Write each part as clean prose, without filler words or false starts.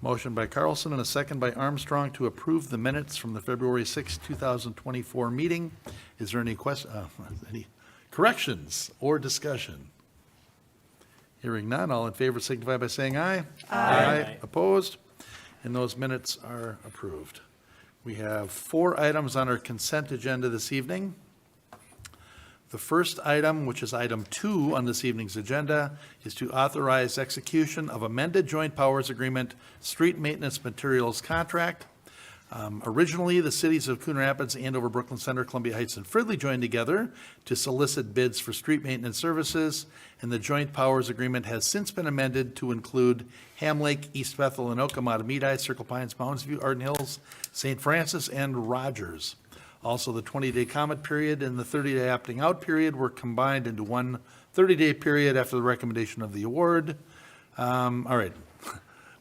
Motion by Carlson and a second by Armstrong to approve the minutes from the February 6, 2024 meeting. Is there any any corrections or discussion? Hearing none, all in favor signify by saying aye. Aye. Opposed? And those minutes are approved. We have 4 items on our consent agenda this evening. The first item, which is item 2 on this evening's agenda, is to authorize execution of amended joint powers agreement street maintenance materials contract. Originally, the cities of Coon Rapids, Andover, Brooklyn Center, Columbia Heights, and Fridley joined together to solicit bids for street maintenance services, and the joint powers agreement has since been amended to include Ham Lake, East Bethel, Anoka, Matamidi, Circle Pines, Mounds View, Arden Hills, St. Francis, and Rogers. Also, the 20-day comment period and the 30-day opting out period were combined into one 30-day period after the recommendation of the award. All right.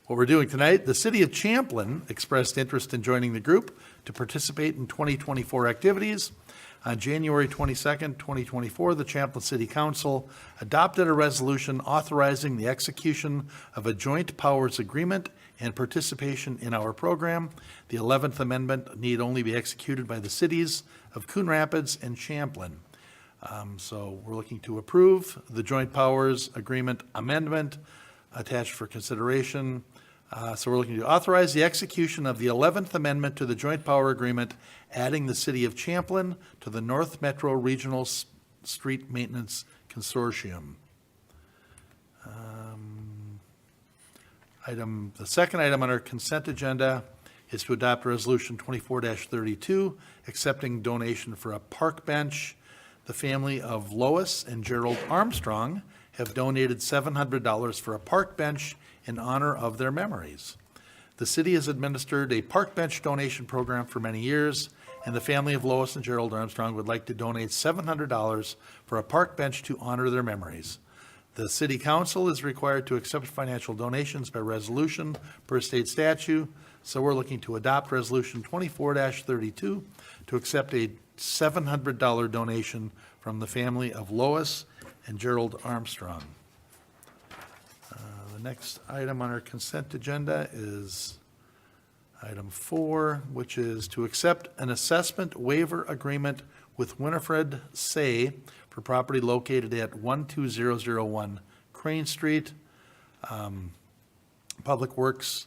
What we're doing tonight, the City of Champlin expressed interest in joining the group to participate in 2024 activities. On January 22nd, 2024, the Champlin City Council adopted a resolution authorizing the execution of a joint powers agreement and participation in our program. The 11th Amendment need only be executed by the cities of Coon Rapids and Champlin. So we're looking to approve the joint powers agreement amendment attached for consideration. So we're looking to authorize the execution of the 11th Amendment to the joint power agreement, adding the City of Champlin to the North Metro Regional Street Maintenance Consortium. The second item on our consent agenda is to adopt Resolution 24-32, accepting donation for a park bench. The family of Lois and Gerald Armstrong have donated $700 for a park bench in honor of their memories. The city has administered a park bench donation program for many years, and the family of Lois and Gerald Armstrong would like to donate $700 for a park bench to honor their memories. The City Council is required to accept financial donations by resolution per state statute, so we're looking to adopt Resolution 24-32 to accept a $700 donation from the family of Lois and Gerald Armstrong. The next item on our consent agenda is item 4, which is to accept an assessment waiver agreement with Winifred Say for property located at 12001 Crane Street. Public Works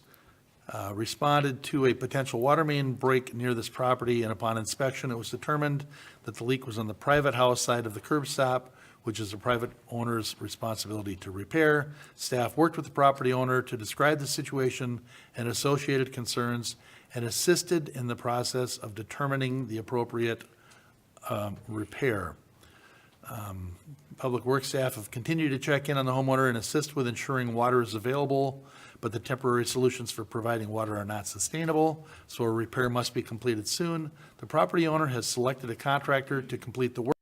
responded to a potential water main break near this property, and upon inspection, it was determined that the leak was on the private house side of the curb stop, which is the private owner's responsibility to repair. Staff worked with the property owner to describe the situation and associated concerns and assisted in the process of determining the appropriate repair. Public Works staff have continued to check in on the homeowner and assist with ensuring water is available, but the temporary solutions for providing water are not sustainable, so a repair must be completed soon. The property owner has selected a contractor to complete the work.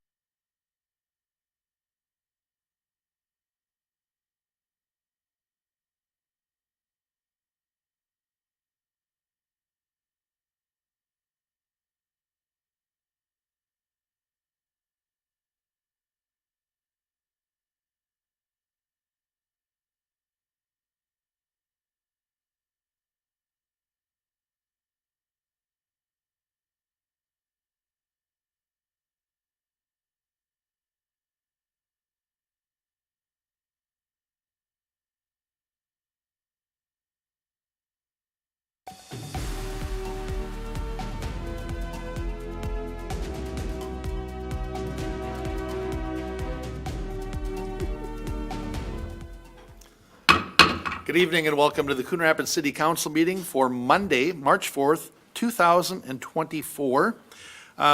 Good evening and welcome to the Coon Rapids City Council meeting for Monday, March 4th, 2024.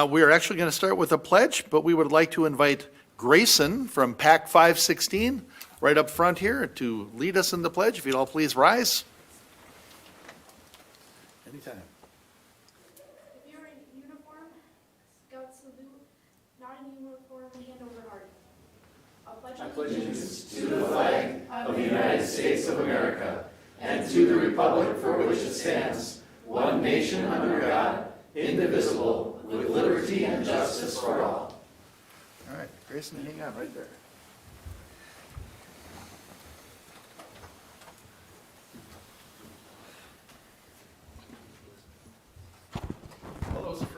We are actually going to start with a pledge, but we would like to invite Grayson from PAC 516 right up front here to lead us in the pledge. If you'd all please rise. Anytime. If you're in uniform, Scout salute. Not in uniform, hand over heart. I pledge allegiance to the flag of the United States of America and to the republic for which it stands, one nation under God, indivisible, with liberty and justice for all. All right, Grayson, hang on right there.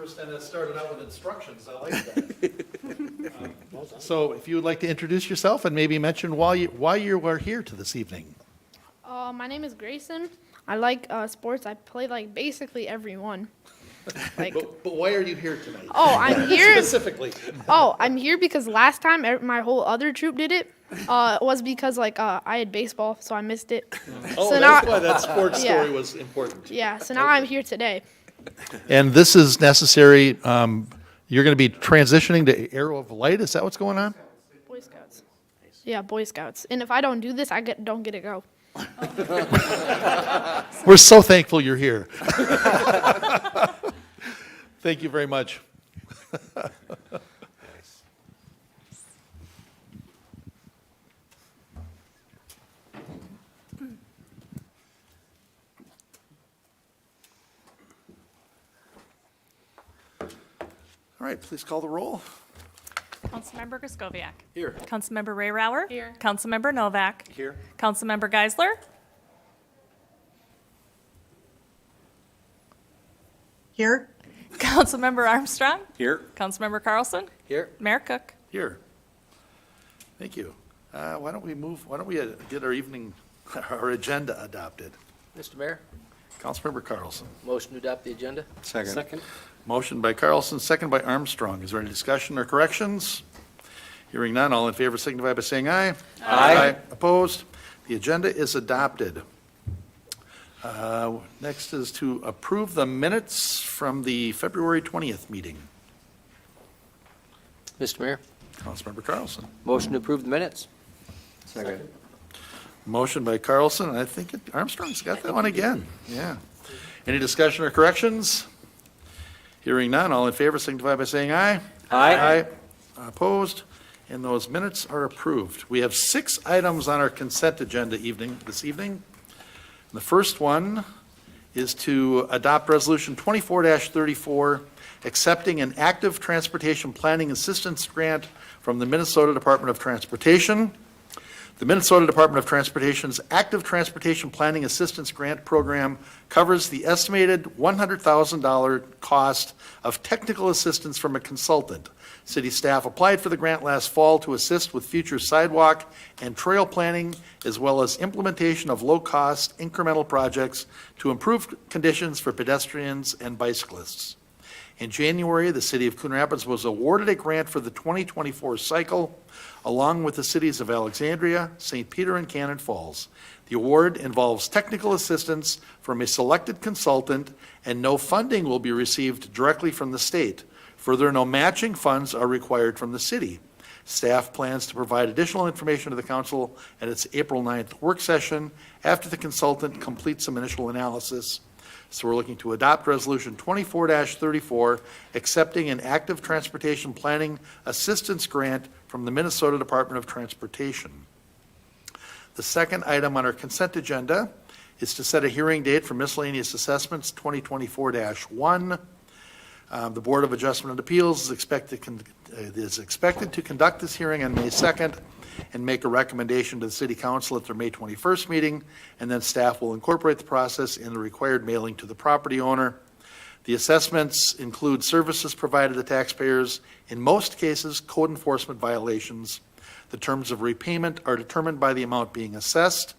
first time that started out with instructions. I like that. So if you would like to introduce yourself and maybe mention why you are here to this evening. My name is Grayson. I like sports. I play like basically every one. Like, But why are you here tonight? oh, I'm here. Specifically. Oh, I'm here because last time my whole other troop did it. Was because like I had baseball, so I missed it. Oh, So that's now- why that sports Yeah. story was important. Yeah, so now I'm here today. And this is necessary. You're going to be transitioning to Arrow of Light. Is that what's going on? Boy Scouts. Yeah, Boy Scouts. And if I don't do this, don't get to go. We're so thankful you're here. Thank you very much. All right, please call the roll. Councilmember Griscoviac. Here. Councilmember Ray Rauer. Here. Councilmember Novak. Here. Councilmember Geisler. Here. Councilmember Armstrong. Here. Councilmember Carlson. Here. Mayor Cook. Here. Thank you. Why don't we get our agenda adopted? Mr. Mayor, Councilmember Carlson. motion to adopt the agenda? Second. Motion by Carlson, second by Armstrong. Is there any discussion or corrections? Hearing none, all in favor signify by saying aye. Aye. Opposed? The agenda is adopted. Next is to approve the minutes from the February 20th meeting. Mr. Mayor, Councilmember Carlson. motion to approve the minutes? Second. Motion by Carlson, I think Armstrong's got that one again. Yeah. Any discussion or corrections? Hearing none, all in favor signify by saying aye. Aye. Opposed? And those minutes are approved. We have 6 items on our consent agenda this evening. The first one is to adopt Resolution 24-34, accepting an active transportation planning assistance grant from the Minnesota Department of Transportation. The Minnesota Department of Transportation's Active Transportation Planning Assistance Grant Program covers the estimated $100,000 cost of technical assistance from a consultant. City staff applied for the grant last fall to assist with future sidewalk and trail planning, as well as implementation of low-cost incremental projects to improve conditions for pedestrians and bicyclists. In January, the city of Coon Rapids was awarded a grant for the 2024 cycle, along with the cities of Alexandria, St. Peter, and Cannon Falls. The award involves technical assistance from a selected consultant, and no funding will be received directly from the state. Further, no matching funds are required from the city. Staff plans to provide additional information to the council at its April 9th work session after the consultant completes some initial analysis. So we're looking to adopt Resolution 24-34, accepting an active transportation planning assistance grant from the Minnesota Department of Transportation. The second item on our consent agenda is to set a hearing date for miscellaneous assessments 2024-1. The Board of Adjustment and Appeals is expected to conduct this hearing on May 2nd and make a recommendation to the City Council at their May 21st meeting, and then staff will incorporate the process in the required mailing to the property owner. The assessments include services provided to taxpayers, in most cases, code enforcement violations. The terms of repayment are determined by the amount being assessed.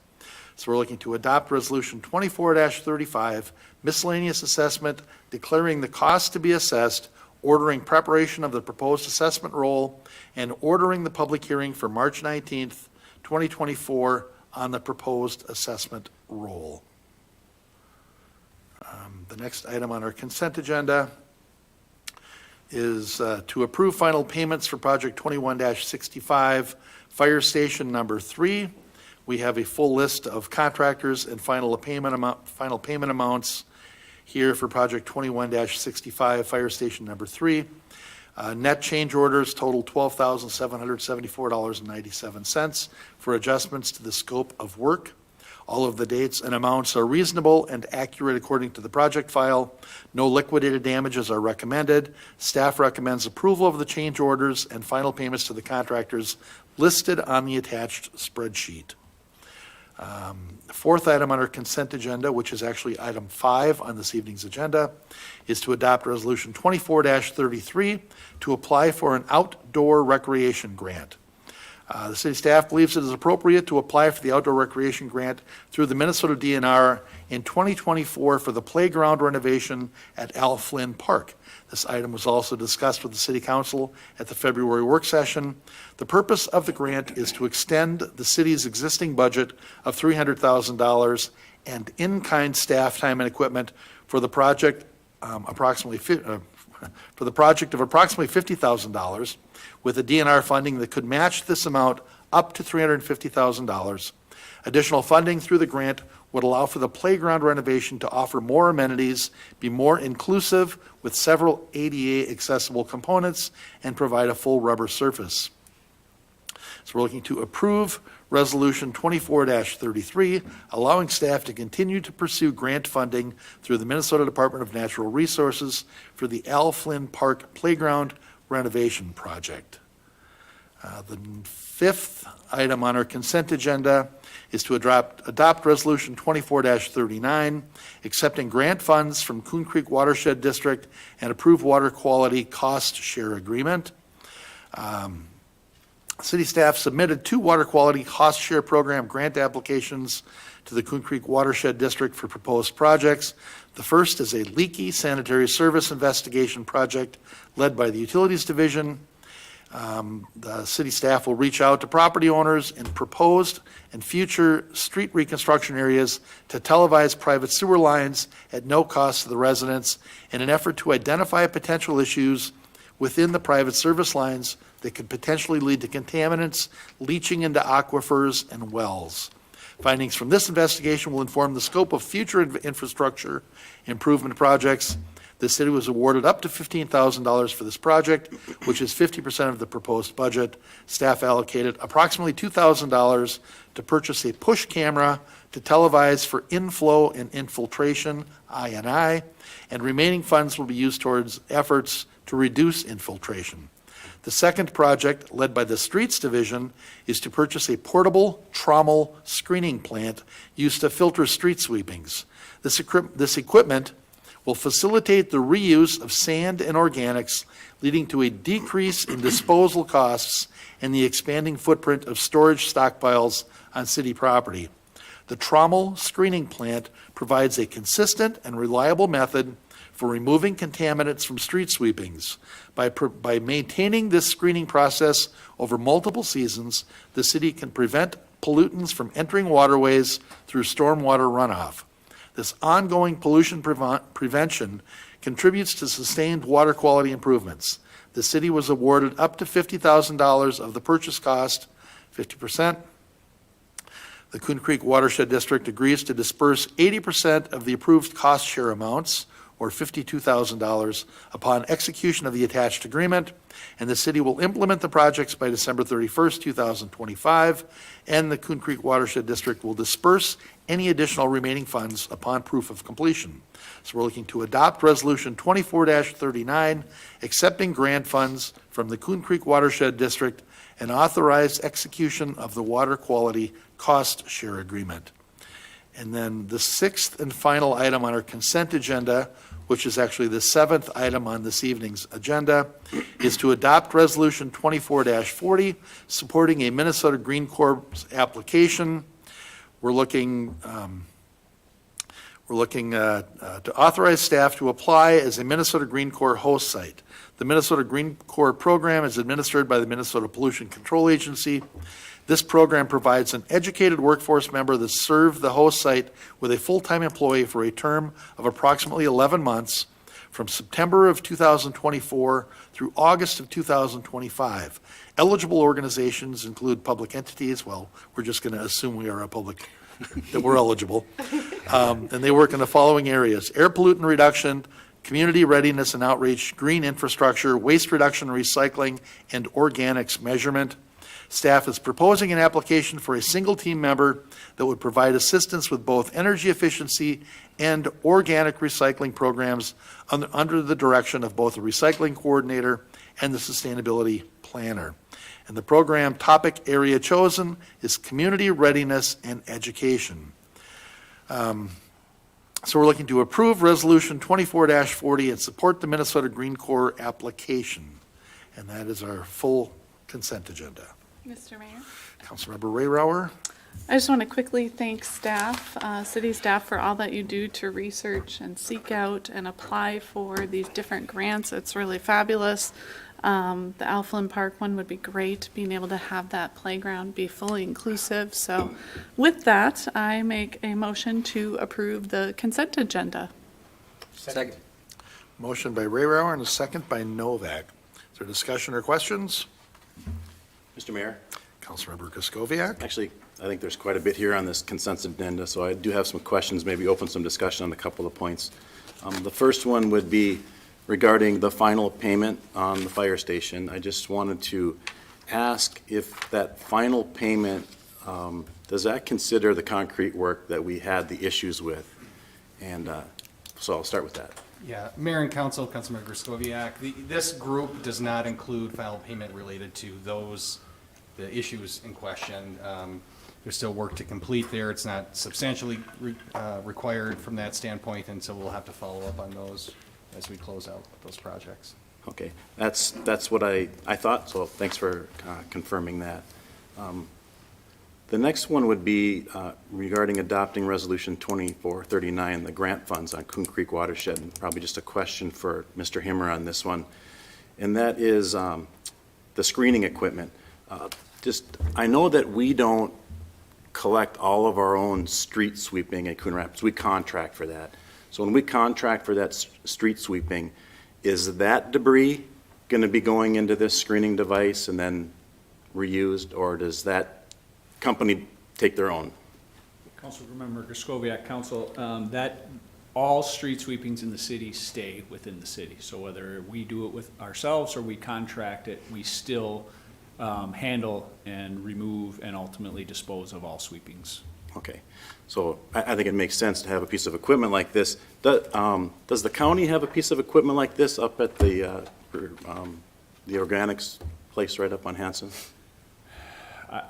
So we're looking to adopt Resolution 24-35, miscellaneous assessment, declaring the cost to be assessed, ordering preparation of the proposed assessment roll, and ordering the public hearing for March 19th, 2024 on the proposed assessment roll. The next item on our consent agenda is to approve final payments for Project 21-65, Fire Station Number 3. We have a full list of contractors and final payment amounts here for Project 21-65, Fire Station Number 3. Net change orders total $12,774.97 for adjustments to the scope of work. All of the dates and amounts are reasonable and accurate according to the project file. No liquidated damages are recommended. Staff recommends approval of the change orders and final payments to the contractors listed on the attached spreadsheet. The fourth item on our consent agenda, which is actually item 5 on this evening's agenda, is to adopt Resolution 24-33 to apply for an outdoor recreation grant. The city staff believes it is appropriate to apply for the outdoor recreation grant through the Minnesota DNR in 2024 for the playground renovation at Al Flynn Park. This item was also discussed with the city council at the February work session. The purpose of the grant is to extend the city's existing budget of $300,000 and in-kind staff time and equipment for the project of approximately $50,000, with the DNR funding that could match this amount up to $350,000. Additional funding through the grant would allow for the playground renovation to offer more amenities, be more inclusive with several ADA accessible components, and provide a full rubber surface. So we're looking to approve Resolution 24-33, allowing staff to continue to pursue grant funding through the Minnesota Department of Natural Resources for the Al Flynn Park Playground Renovation Project. The fifth item on our consent agenda is to adopt Resolution 24-39, accepting grant funds from Coon Creek Watershed District and approve water quality cost share agreement. City staff submitted 2 water quality cost share program grant applications to the Coon Creek Watershed District for proposed projects. The first is a leaky sanitary service investigation project led by the Utilities Division. The city staff will reach out to property owners in proposed and future street reconstruction areas to televise private sewer lines at no cost to the residents in an effort to identify potential issues within the private service lines that could potentially lead to contaminants leaching into aquifers and wells. Findings from this investigation will inform the scope of future infrastructure improvement projects. The city was awarded up to $15,000 for this project, which is 50% of the proposed budget. Staff allocated approximately $2,000 to purchase a push camera to televise for inflow and infiltration, I&I, and remaining funds will be used towards efforts to reduce infiltration. The second project, led by the Streets Division, is to purchase a portable trommel screening plant used to filter street sweepings. This equipment will facilitate the reuse of sand and organics, leading to a decrease in disposal costs and the expanding footprint of storage stockpiles on city property. The trommel screening plant provides a consistent and reliable method for removing contaminants from street sweepings. By maintaining this screening process over multiple seasons, the city can prevent pollutants from entering waterways through stormwater runoff. This ongoing pollution prevention contributes to sustained water quality improvements. The city was awarded up to $50,000 of the purchase cost, 50%. The Coon Creek Watershed District agrees to disperse 80% of the approved cost share amounts, or $52,000, upon execution of the attached agreement, and the city will implement the projects by December 31st, 2025, and the Coon Creek Watershed District will disperse any additional remaining funds upon proof of completion. So we're looking to adopt Resolution 24-39, accepting grant funds from the Coon Creek Watershed District and authorize execution of the water quality cost share agreement. And then the sixth and final item on our consent agenda, which is actually the seventh item on this evening's agenda, is to adopt Resolution 24-40, supporting a Minnesota Green Corps application. We're looking to authorize staff to apply as a Minnesota Green Corps host site. The Minnesota Green Corps program is administered by the Minnesota Pollution Control Agency. This program provides an educated workforce member that serves the host site with a full-time employee for a term of approximately 11 months from September of 2024 through August of 2025. Eligible organizations include public entities. Well, we're just going to assume we are a public, that we're eligible. And they work in the following areas: air pollutant reduction, community readiness and outreach, green infrastructure, waste reduction and recycling, and organics measurement. Staff is proposing an application for a single team member that would provide assistance with both energy efficiency and organic recycling programs under the direction of both the recycling coordinator and the sustainability planner. And the program topic area chosen is community readiness and education. So we're looking to approve Resolution 24-40 and support the Minnesota Green Corps application. And that is our full consent agenda. Mr. Mayor, Councilmember Rayrauer. I just want to quickly thank staff, city staff, for all that you do to research and seek out and apply for these different grants. It's really fabulous. The Alphalin Park one would be great, being able to have that playground be fully inclusive. So with that, I make a motion to approve the consent agenda. Second. Motion by Rayrauer and a second by Novak. Is there discussion or questions? Mr. Mayor, Councilmember Kraskowiak. actually, I think there's quite a bit here on this consent agenda, so I do have some questions, maybe open some discussion on a couple of points. The first one would be regarding the final payment on the fire station. I just wanted to ask if that final payment, does that consider the concrete work that we had the issues with? And so I'll start with that. Yeah, Mayor and Council, Councilmember Groskoviac, this group does not include final payment related to the issues in question. There's still work to complete there. It's not substantially required from that standpoint, and so we'll have to follow up on those as we close out those projects. Okay, that's what I thought, so thanks for confirming that. The next one would be regarding adopting Resolution 2439, the grant funds on Coon Creek Watershed, and probably just a question for Mr. Himmer on this one, and that is the screening equipment. I know that we don't collect all of our own street sweeping at Coon Rapids. We contract for that. So when we contract for that street sweeping, is that debris going to be going into this screening device and then reused, or does that company take their own? Councilmember Groskoviac, Council, that all street sweepings in the city stay within the city. So whether we do it with ourselves or we contract it, we still handle and remove and ultimately dispose of all sweepings. Okay, so I think it makes sense to have a piece of equipment like this. Does the county have a piece of equipment like this up at the organics place right up on Hanson?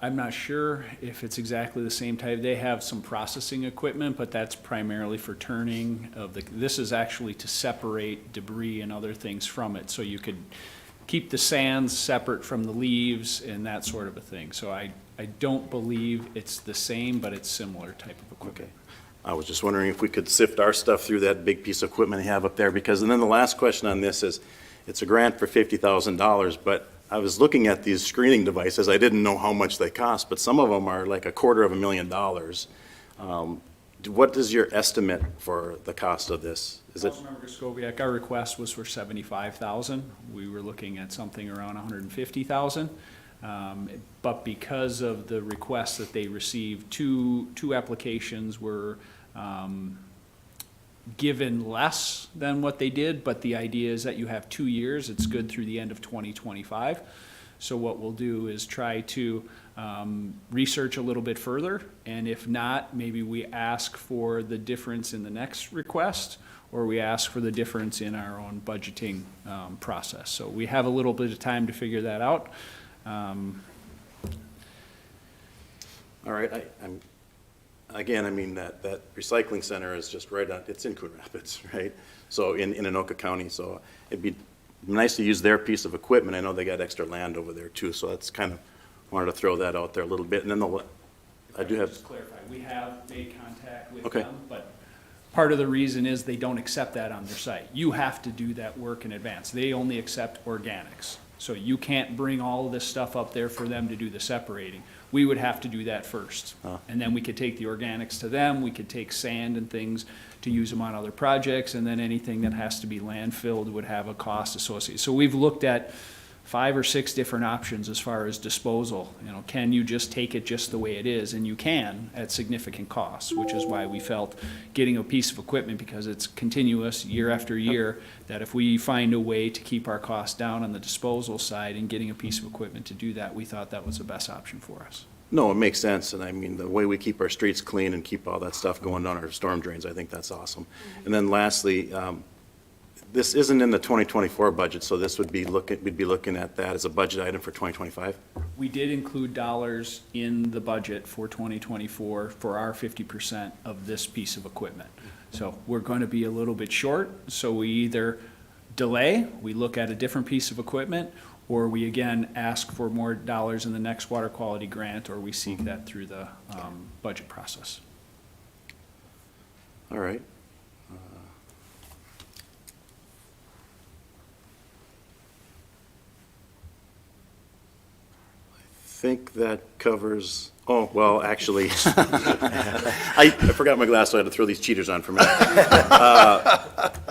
I'm not sure if it's exactly the same type. They have some processing equipment, but that's primarily for turning of this is actually to separate debris and other things from it. So you could keep the sands separate from the leaves and that sort of a thing. So I don't believe it's the same, but it's similar type of equipment. Okay. I was just wondering if we could sift our stuff through that big piece of equipment they have up there, because, and then the last question on this is, it's a grant for $50,000, but I was looking at these screening devices. I didn't know how much they cost, but some of them are like $250,000. What is your estimate for the cost of this? Is it? Councilmember Groskoviac, our request was for $75,000. We were looking at something around $150,000. But because of the requests that they received, two applications were given less than what they did, but the idea is that you have 2 years. It's good through the end of 2025. So what we'll do is try to research a little bit further, and if not, maybe we ask for the difference in the next request, or we ask for the difference in our own budgeting process. So we have a little bit of time to figure that out. All right, again, I mean, that recycling center is just right on, it's in Coon Rapids, right? So in Anoka County, so it'd be nice to use their piece of equipment. I know they got extra land over there too, so that's kind of, wanted to throw that out there a little bit. And then I do have. Just clarify, we have made contact with Okay. them, but part of the reason is they don't accept that on their site. You have to do that work in advance. They only accept organics. So you can't bring all of this stuff up there for them to do the separating. We would have to do that first. And then we could take the organics to them, we could take sand and things to use them on other projects, and then anything that has to be landfilled would have a cost associated. So we've looked at 5 or 6 different options as far as disposal. You know, can you just take it just the way it is? And you can at significant costs, which is why we felt getting a piece of equipment, because it's continuous year after year, that if we find a way to keep our costs down on the disposal side and getting a piece of equipment to do that, we thought that was the best option for us. No, it makes sense, and I mean, the way we keep our streets clean and keep all that stuff going down our storm drains, I think that's awesome. And then lastly, this isn't in the 2024 budget, so this would be we'd be looking at that as a budget item for 2025? We did include dollars in the budget for 2024 for our 50% of this piece of equipment. So we're going to be a little bit short, so we either delay, we look at a different piece of equipment, or we again ask for more dollars in the next water quality grant, or we seek that through the budget process. All right. I think that covers, oh, well, actually, I forgot my glass, so I had to throw these cheaters on for a minute.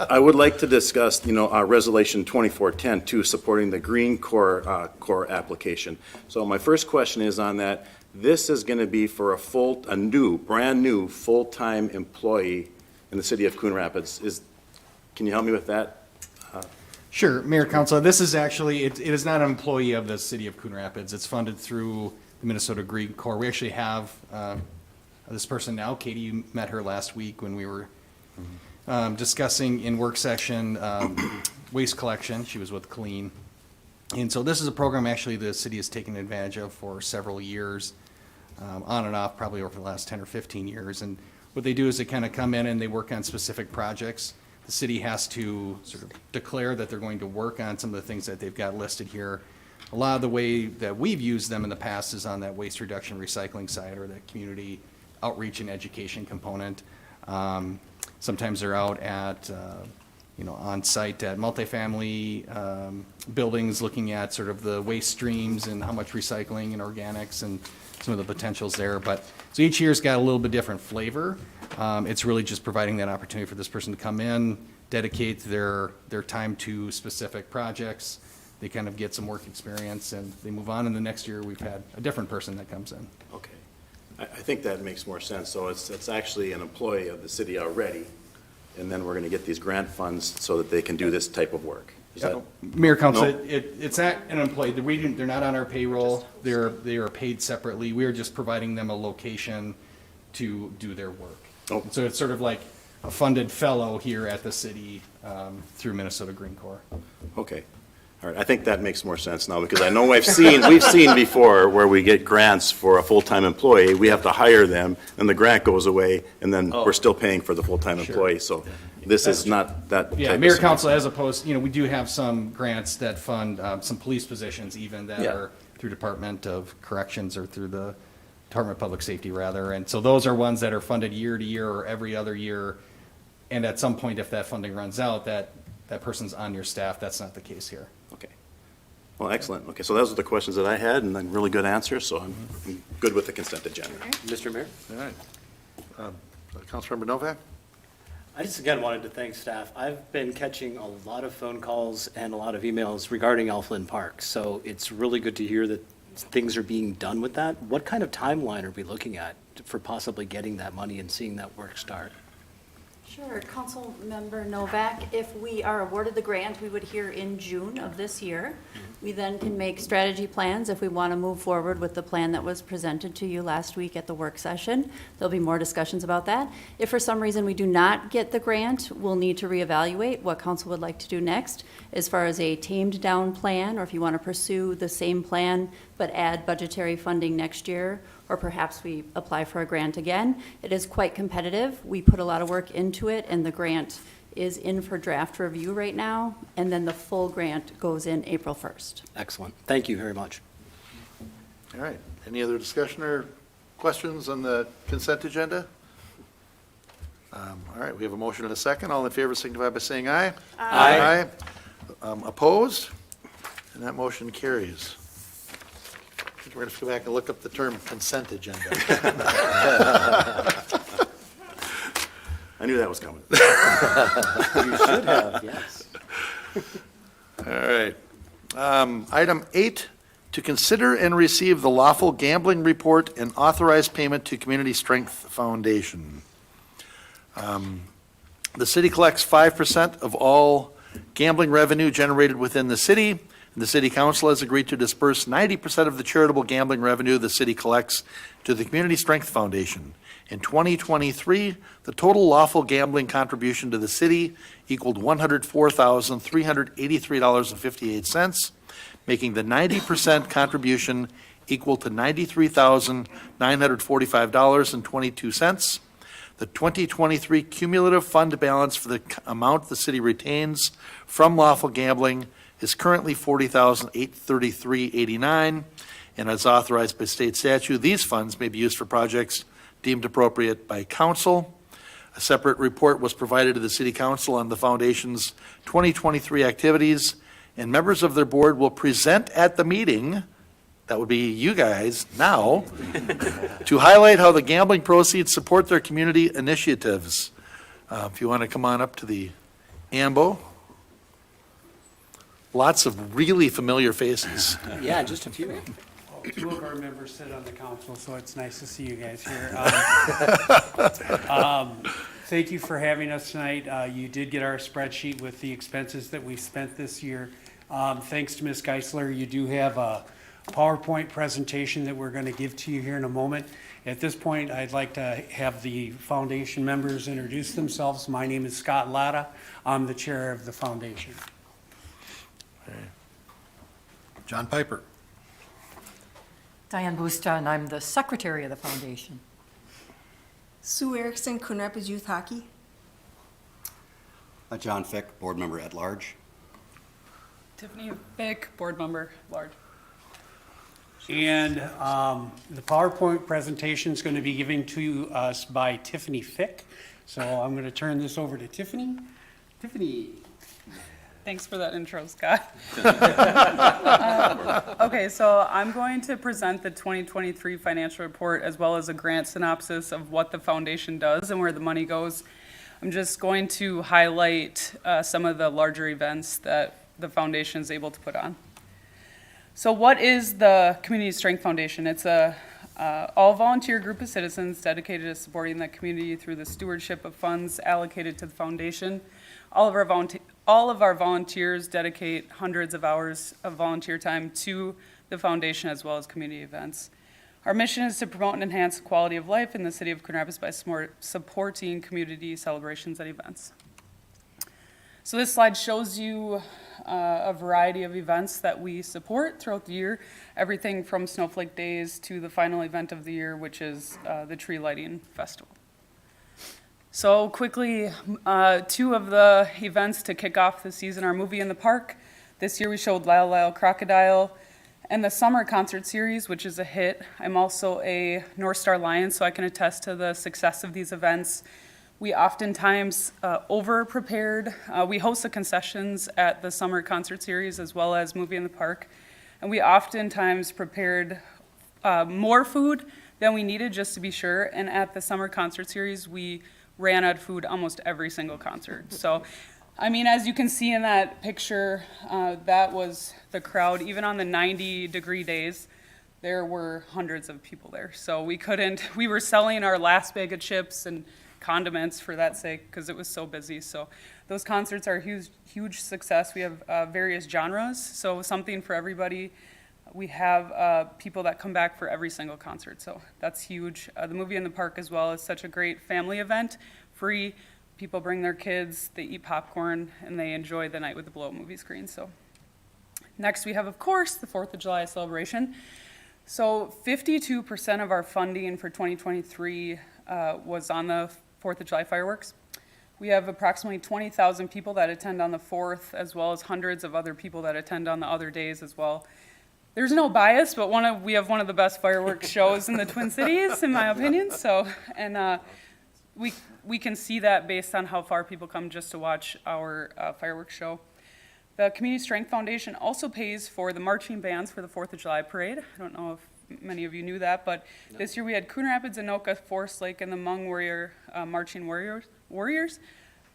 I would like to discuss, Resolution 2410 too, supporting the Green Core application. So my first question is on that. This is going to be for a brand new full-time employee in the city of Coon Rapids. Can you help me with that? Sure, Mayor, Council, this is actually, it is not an employee of the city of Coon Rapids. It's funded through the Minnesota Green Corps. We actually have this person now. Katie, you met her last week when we were discussing in work session waste collection. She was with Clean. And so this is a program actually the city has taken advantage of for several years, on and off, probably over the last 10 or 15 years. And what they do is they kind of come in and they work on specific projects. The city has to sort of declare that they're going to work on some of the things that they've got listed here. A lot of the way that we've used them in the past is on that waste reduction recycling side or that community outreach and education component. Sometimes they're out at, on site at multifamily buildings looking at sort of the waste streams and how much recycling and organics and some of the potentials there. But so each year's got a little bit different flavor. It's really just providing that opportunity for this person to come in, dedicate their time to specific projects. They kind of get some work experience and they move on. And the next year we've had a different person that comes in. Okay. I think that makes more sense. So it's actually an employee of the city already, and then we're going to get these grant funds so that they can do this type of work. Is that? Mayor, Council, No? it's not an employee. They're not on our payroll. They are paid separately. We are just providing them a location to do their work. Oh. So it's sort of like a funded fellow here at the city through Minnesota Green Corps. Okay. All right. I think that makes more sense now because I know we've seen before where we get grants for a full-time employee. We have to hire them and the grant goes away and then we're still paying for the full-time employee. So this is not that. Yeah, type Mayor, of Council, as opposed, we do have some grants that fund some police positions even that Yeah. are through Department of Corrections or through the Department of Public Safety rather. And so those are ones that are funded year to year or every other year. And at some point, if that funding runs out, that person's on your staff. That's not the case here. Okay. Well, excellent. Okay, so those are the questions that I had and then really good answers. So I'm good with the consent agenda. Mr. Mayor? All right. Councilmember Novak? I just again wanted to thank staff. I've been catching a lot of phone calls and a lot of emails regarding Elfland Park. So it's really good to hear that things are being done with that. What kind of timeline are we looking at for possibly getting that money and seeing that work start? Sure, Councilmember Novak, if we are awarded the grant, we would hear in June of this year. We then can make strategy plans if we want to move forward with the plan that was presented to you last week at the work session. There'll be more discussions about that. If for some reason we do not get the grant, we'll need to reevaluate what council would like to do next as far as a tamed down plan, or if you want to pursue the same plan but add budgetary funding next year, or perhaps we apply for a grant again. It is quite competitive. We put a lot of work into it, and the grant is in for draft review right now, and then the full grant goes in April 1st. Excellent. Thank you very much. All right. Any other discussion or questions on the consent agenda? All right, we have a motion and a second. All in favor signify by saying aye. Aye. Opposed? And that motion carries. I think we're going to have to go back and look up the term consent agenda. I knew that was coming. You should have, yes. All right. Item 8, to consider and receive the lawful gambling report and authorize payment to Community Strength Foundation. The city collects 5% of all gambling revenue generated within the city. The city council has agreed to disperse 90% of the charitable gambling revenue the city collects to the Community Strength Foundation. In 2023, the total lawful gambling contribution to the city equaled $104,383.58, making the 90% contribution equal to $93,945.22. The 2023 cumulative fund balance for the amount the city retains from lawful gambling is currently $40,833.89, and as authorized by state statute, these funds may be used for projects deemed appropriate by council. A separate report was provided to the city council on the foundation's 2023 activities, and members of their board will present at the meeting, that would be you guys now, to highlight how the gambling proceeds support their community initiatives. If you want to come on up to the AMBO. Lots of really familiar faces. Yeah, just a few. Two of our members sit on the council, so it's nice to see you guys here. Thank you for having us tonight. You did get our spreadsheet with the expenses that we spent this year. Thanks to Ms. Geisler, you do have a PowerPoint presentation that we're going to give to you here in a moment. At this point, I'd like to have the foundation members introduce themselves. My name is Scott Latta. I'm the chair of the foundation. John Piper. Diane Busta, and I'm the secretary of the foundation. Sue Erickson, Coon Rapids Youth Hockey. John Fick, board member at large. Tiffany Fick, board member, large. And the PowerPoint presentation is going to be given to us by Tiffany Fick. So I'm going to turn this over to Tiffany. Tiffany. Thanks for that intro, Scott. Okay, so I'm going to present the 2023 financial report as well as a grant synopsis of what the foundation does and where the money goes. I'm just going to highlight some of the larger events that the foundation is able to put on. So what is the Community Strength Foundation? It's a all-volunteer group of citizens dedicated to supporting the community through the stewardship of funds allocated to the foundation. All of our volunteers dedicate hundreds of hours of volunteer time to the foundation as well as community events. Our mission is to promote and enhance the quality of life in the city of Coon Rapids by supporting community celebrations and events. So this slide shows you a variety of events that we support throughout the year, everything from Snowflake Days to the final event of the year, which is the Tree Lighting Festival. So quickly, two of the events to kick off the season are Movie in the Park. This year we showed Lyle Lyle Crocodile, and the Summer Concert Series, which is a hit. I'm also a North Star Lion, so I can attest to the success of these events. We oftentimes over-prepared. We host the concessions at the Summer Concert Series as well as Movie in the Park, and we oftentimes prepared more food than we needed just to be sure, and at the Summer Concert Series, we ran out of food almost every single concert. So, I mean, as you can see in that picture, that was the crowd. Even on the 90-degree days, there were hundreds of people there. So we were selling our last bag of chips and condiments for that sake because it was so busy. So those concerts are a huge success. We have various genres, so something for everybody. We have people that come back for every single concert, so that's huge. The Movie in the Park as well is such a great family event, free. People bring their kids, they eat popcorn, and they enjoy the night with the blow-up movie screen. So next we have, of course, the 4th of July celebration. So 52% of our funding for 2023 was on the 4th of July fireworks. We have approximately 20,000 people that attend on the 4th, as well as hundreds of other people that attend on the other days as well. There's no bias, but we have one of the best fireworks shows in the Twin Cities, in my opinion. So, and we can see that based on how far people come just to watch our fireworks show. The Community Strength Foundation also pays for the marching bands for the 4th of July parade. I don't know if many of you knew that, but this year we had Coon Rapids, Anoka, Forest Lake, and the Hmong Marching Warriors.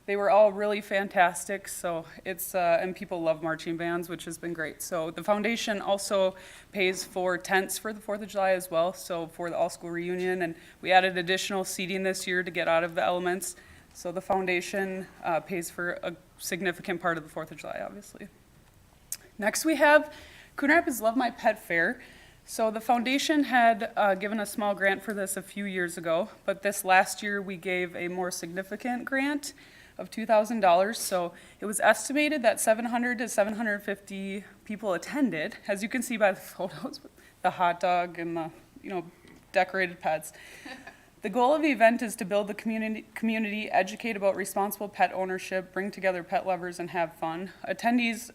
They were all really fantastic, so and people love marching bands, which has been great. So the foundation also pays for tents for the 4th of July as well, so for the all-school reunion, and we added additional seating this year to get out of the elements. So the foundation pays for a significant part of the 4th of July, obviously. Next, we have Coon Rapids Love My Pet Fair. So the foundation had given a small grant for this a few years ago, but this last year we gave a more significant grant of $2,000. So it was estimated that 700 to 750 people attended, as you can see by the photos, with the hot dog and the decorated pets. The goal of the event is to build the community, educate about responsible pet ownership, bring together pet lovers, and have fun. Attendees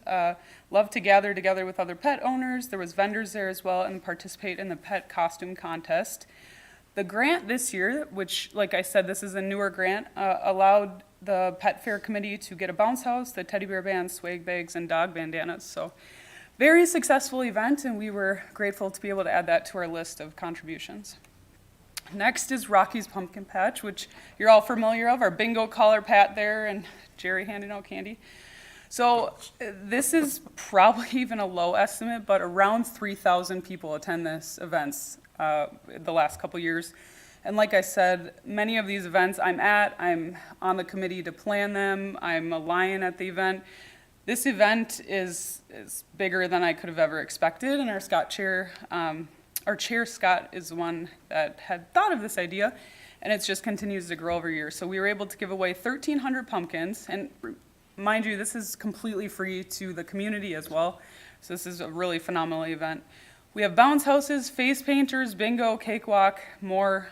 love to gather together with other pet owners. There was vendors there as well, and participate in the pet costume contest. The grant this year, which, like I said, this is a newer grant, allowed the Pet Fair Committee to get a bounce house, the teddy bear bands, swag bags, and dog bandanas. So, very successful event, and we were grateful to be able to add that to our list of contributions. Next is Rocky's Pumpkin Patch, which you're all familiar of, our bingo caller Pat there and Jerry handing out candy. So this is probably even a low estimate, but around 3,000 people attend this events the last couple years. And like I said, many of these events I'm on the committee to plan them, I'm a lion at the event. This event is bigger than I could have ever expected, and our chair, Scott, is the one that had thought of this idea, and it just continues to grow over years. So we were able to give away 1,300 pumpkins, and mind you, this is completely free to the community as well. So this is a really phenomenal event. We have bounce houses, face painters, bingo, cakewalk, more.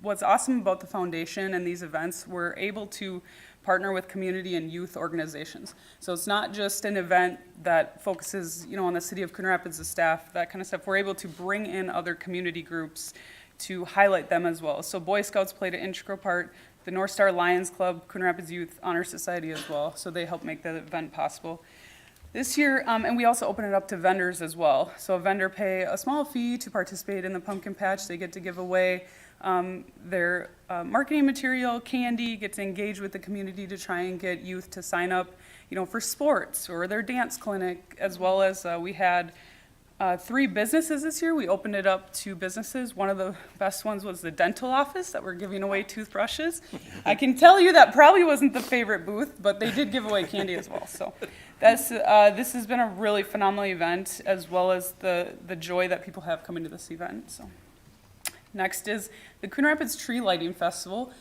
What's awesome about the foundation and these events, we're able to partner with community and youth organizations. So it's not just an event that focuses, on the city of Coon Rapids, the staff, that kind of stuff. We're able to bring in other community groups to highlight them as well. So Boy Scouts played an integral part, the North Star Lions Club, Coon Rapids Youth Honor Society as well. So they help make that event possible. This year, and we also open it up to vendors as well. So a vendor pay a small fee to participate in the pumpkin patch. They get to give away their marketing material, candy, get to engage with the community to try and get youth to sign up, for sports or their dance clinic, as well as we had 3 businesses this year. We opened it up to businesses. One of the best ones was the dental office that were giving away toothbrushes. I can tell you that probably wasn't the favorite booth, but they did give away candy as well. So this has been a really phenomenal event, as well as the joy that people have coming to this event. So. Next is the Coon Rapids Tree Lighting Festival.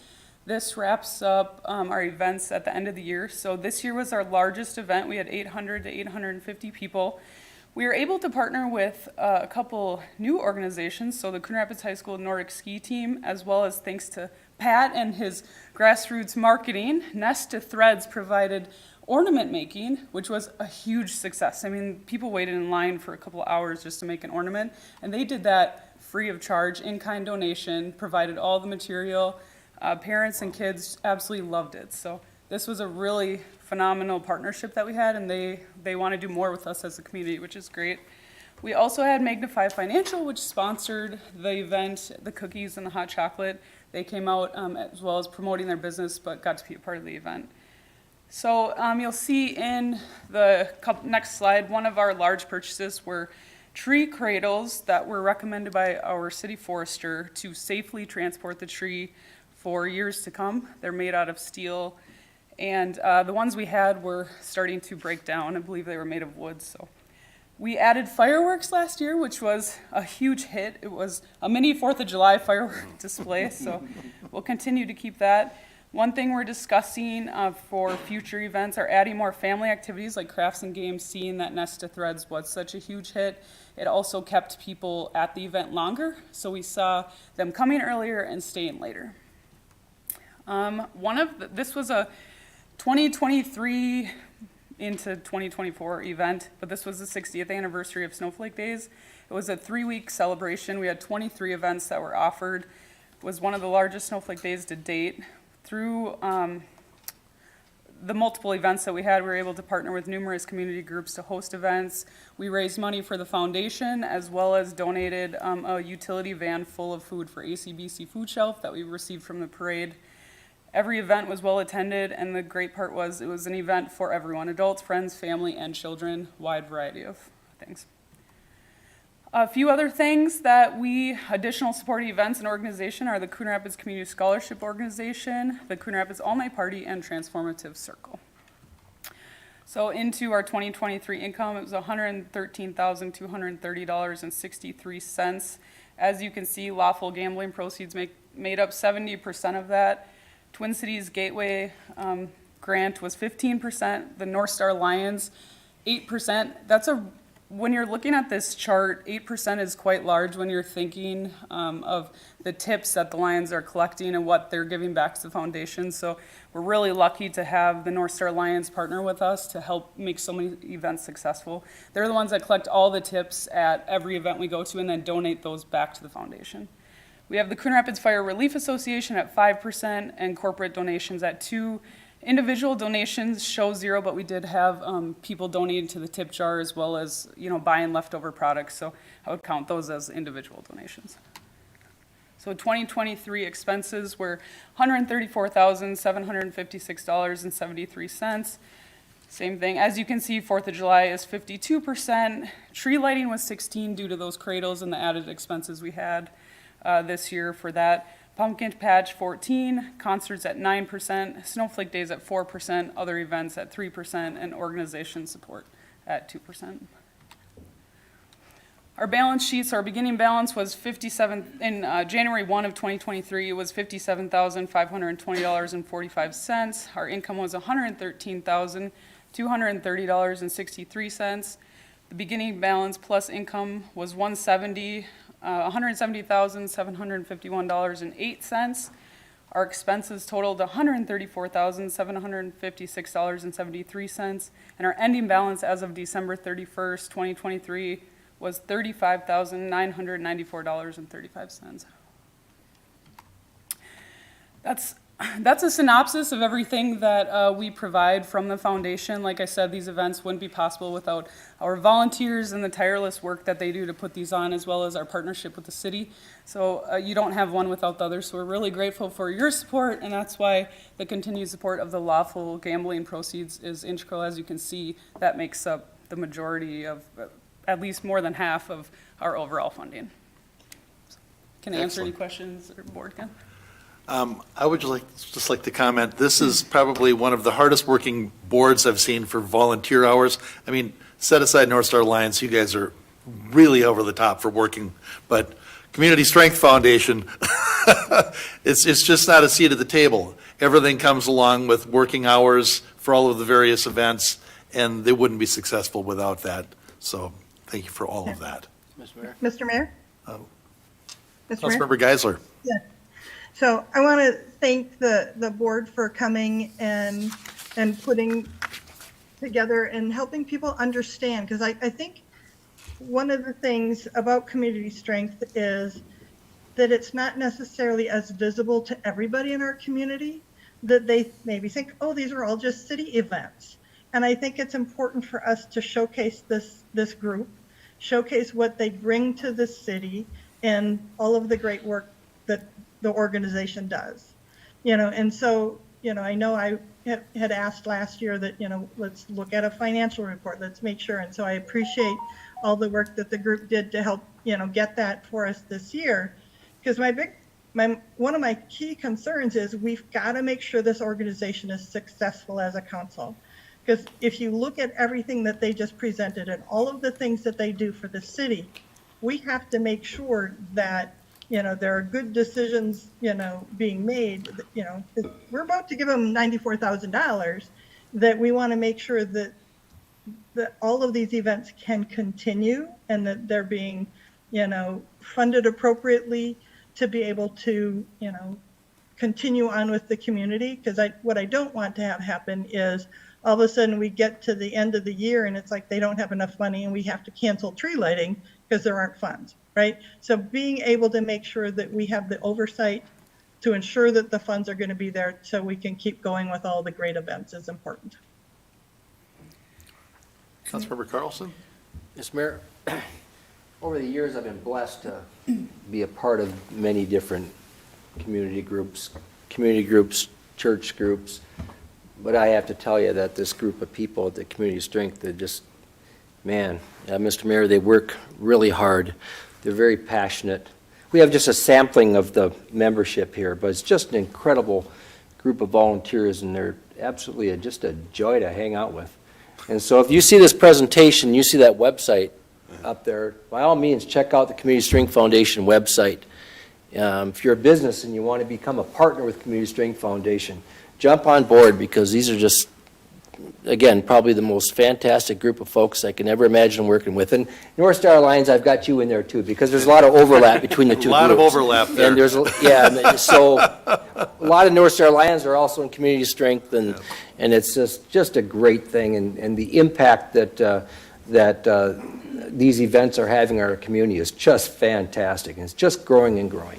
This wraps up our events at the end of the year. So this year was our largest event. We had 800 to 850 people. We were able to partner with a couple new organizations, so the Coon Rapids High School Nordic Ski Team, as well as thanks to Pat and his grassroots marketing, Nest to Threads provided ornament making, which was a huge success. I mean, people waited in line for a couple hours just to make an ornament, and they did that free of charge, in-kind donation, provided all the material. Parents and kids absolutely loved it. So this was a really phenomenal partnership that we had, and they want to do more with us as a community, which is great. We also had Magnify Financial, which sponsored the event, the cookies and the hot chocolate. They came out as well as promoting their business, but got to be a part of the event. So you'll see in the next slide, one of our large purchases were tree cradles that were recommended by our city forester to safely transport the tree for years to come. They're made out of steel, and the ones we had were starting to break down. I believe they were made of wood. So we added fireworks last year, which was a huge hit. It was a mini 4th of July firework display, so we'll continue to keep that. One thing we're discussing for future events are adding more family activities like crafts and games, seeing that Nest to Threads was such a huge hit. It also kept people at the event longer, so we saw them coming earlier and staying later. This was a 2023 into 2024 event, but this was the 60th anniversary of Snowflake Days. It was a 3-week celebration. We had 23 events that were offered. It was one of the largest Snowflake Days to date. Through the multiple events that we had, we were able to partner with numerous community groups to host events. We raised money for the foundation, as well as donated a utility van full of food for ACBC Food Shelf that we received from the parade. Every event was well attended, and the great part was it was an event for everyone, adults, friends, family, and children, wide variety of things. A few other things additional supporting events and organization are the Coon Rapids Community Scholarship Organization, the Coon Rapids All Night Party, and Transformative Circle. So into our 2023 income, it was $113,230.63. As you can see, lawful gambling proceeds made up 70% of that. Twin Cities Gateway grant was 15%. The North Star Lions, 8%. When you're looking at this chart, 8% is quite large when you're thinking of the tips that the Lions are collecting and what they're giving back to the foundation. So we're really lucky to have the North Star Lions partner with us to help make so many events successful. They're the ones that collect all the tips at every event we go to and then donate those back to the foundation. We have the Coon Rapids Fire Relief Association at 5% and corporate donations at 2%. Individual donations show 0, but we did have people donating to the tip jar as well as, buying leftover products. So I would count those as individual donations. So 2023 expenses were $134,756.73. Same thing. As you can see, 4th of July is 52%. Tree lighting was 16% due to those cradles and the added expenses we had this year for that. Pumpkin Patch 14%, concerts at 9%, Snowflake Days at 4%, other events at 3%, and organization support at 2%. Our balance sheets, our beginning balance was January 1 of 2023, it was $57,520.45. Our income was $113,230.63. The beginning balance plus income was $170,751.08. Our expenses totaled $134,756.73, and our ending balance as of December 31st, 2023 was $35,994.35. That's a synopsis of everything that we provide from the foundation. Like I said, these events wouldn't be possible without our volunteers and the tireless work that they do to put these on, as well as our partnership with the city. So you don't have one without the other. So we're really grateful for your support, and that's why the continued support of the lawful gambling proceeds is integral. As you can see, that makes up the majority of, at least more than half of our overall funding. Can I answer any questions, or board can? I would just like to comment, this is probably one of the hardest working boards I've seen for volunteer hours. I mean, set aside North Star Alliance, you guys are really over the top for working, but Community Strength Foundation, it's just not a seat at the table. Everything comes along with working hours for all of the various events, and they wouldn't be successful without that. So thank you for all of that. Mr. Mayor? Mr. Mayor? Mr. Mayor? Councilmember Geisler. Yeah. So I want to thank the board for coming and putting together and helping people understand, because I think one of the things about community strength is that it's not necessarily as visible to everybody in our community, that they maybe think, oh, these are all just city events. And I think it's important for us to showcase this group, showcase what they bring to the city and all of the great work that the organization does. And so, I know I had asked last year that, let's look at a financial report, let's make sure. And so I appreciate all the work that the group did to help, get that for us this year. Because one of my key concerns is we've got to make sure this organization is successful as a council. Because if you look at everything that they just presented and all of the things that they do for the city, we have to make sure that there are good decisions, being made, we're about to give them $94,000, that we want to make sure that all of these events can continue and that they're being, funded appropriately to be able to, continue on with the community. Because what I don't want to have happen is all of a sudden we get to the end of the year and it's like they don't have enough money and we have to cancel tree lighting because there aren't funds. Right? So being able to make sure that we have the oversight to ensure that the funds are going to be there so we can keep going with all the great events is important. Councilmember Carlson? Mr. Mayor, over the years, I've been blessed to be a part of many different community groups, church groups. But I have to tell you that this group of people at the Community Strength, they're just, man, Mr. Mayor, they work really hard. They're very passionate. We have just a sampling of the membership here, but it's just an incredible group of volunteers, and they're absolutely just a joy to hang out with. And so if you see this presentation, you see that website up there, by all means, check out the Community Strength Foundation website. If you're a business and you want to become a partner with Community Strength Foundation, jump on board, because these are just, again, probably the most fantastic group of folks I can ever imagine working with. And North Star Alliance, I've got you in there too, because there's a lot of overlap between the two groups. A lot of overlap there. And there's, yeah, so a lot of North Star Alliance are also in community strength, and it's just a great thing, and the impact that these events are having on our community is just fantastic, and it's just growing and growing.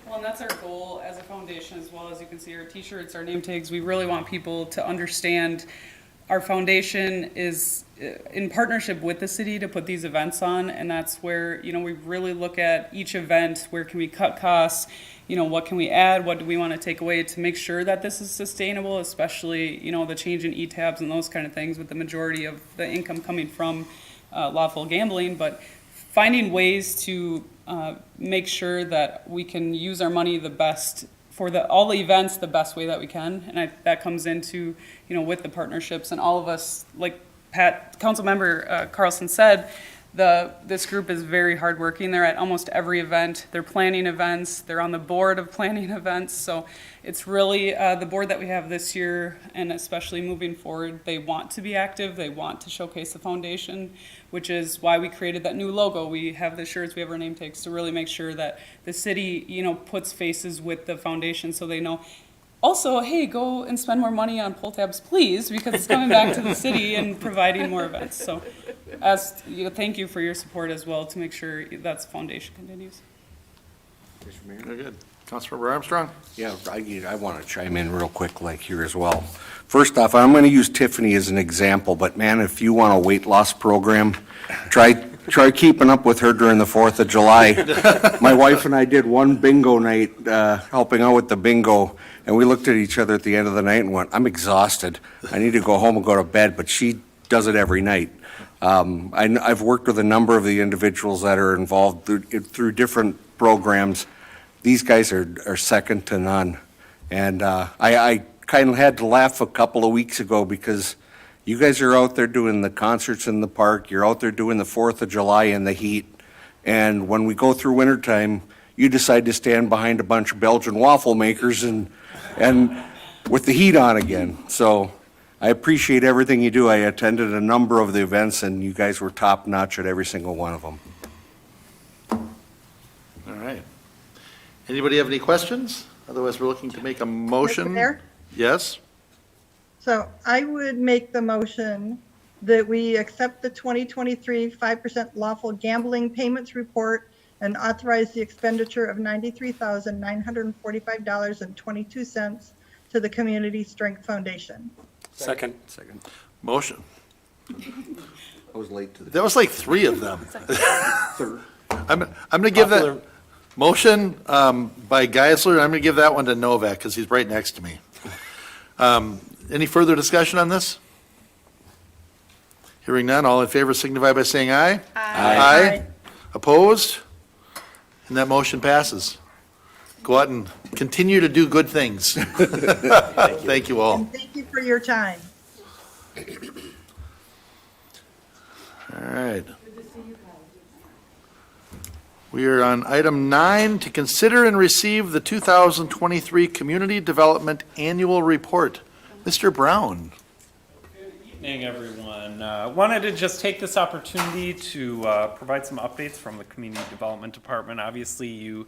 Well, and that's our goal as a foundation, as well. As you can see, our t-shirts, our name tags, we really want people to understand our foundation is in partnership with the city to put these events on, and that's where, you know, we really look at each event, where can we cut costs, you know, what can we add, what do we want to take away to make sure that this is sustainable, especially, you know, the change in e-tabs and those kind of things, with the majority of the income coming from lawful gambling, but finding ways to make sure that we can use our money the best for all the events the best way that we can, and that comes into, you know, with the partnerships, and all of us, like Councilmember Carlson said, this group is very hardworking. They're at almost every event. They're planning events. They're on the board of planning events. So it's really the board that we have this year, and especially moving forward, they want to be active. They want to showcase the foundation, which is why we created that new logo. We have the shirts, we have our name tags, to really make sure that the city, you know, puts faces with the foundation, so they know. Also, hey, go and spend more money on pull tabs, please, because it's coming back to the city and providing more events. So, thank you for your support as well, to make sure that the foundation continues. Very good. Councilmember Armstrong? Yeah, I want to chime in real quick like here as well. First off, I'm going to use Tiffany as an example, but man, if you want a weight loss program, try keeping up with her during the 4th of July. My wife and I did one bingo night, helping out with the bingo, and we looked at each other at the end of the night and went, I'm exhausted. I need to go home and go to bed, but she does it every night. I've worked with a number of the individuals that are involved through different programs. These guys are second to none. And I kind of had to laugh a couple of weeks ago, because you guys are out there doing the concerts in the park. You're out there doing the 4th of July in the heat. And when we go through wintertime, you decide to stand behind a bunch of Belgian waffle makers and with the heat on again. So I appreciate everything you do. I attended a number of the events, and you guys were top notch at every single one of them. All right. Anybody have any questions? Otherwise, we're looking to make a motion. Mr. Mayor? Yes? So I would make the motion that we accept the 2023 5% lawful gambling payments report and authorize the expenditure of $93,945.22 to the Community Strength Foundation. Second. Motion. I was late to the. That was like 3 of them. I'm going to give that motion by Geisler. I'm going to give that one to Novak, because he's right next to me. Any further discussion on this? Hearing none, all in favor signify by saying aye. Aye. Opposed? And that motion passes. Go out and continue to do good things. Thank you all. And thank you for your time. All right. We are on item 9, to consider and receive the 2023 Community Development Annual Report. Mr. Brown. Good evening, everyone. Wanted to just take this opportunity to provide some updates from the Community Development Department. Obviously, you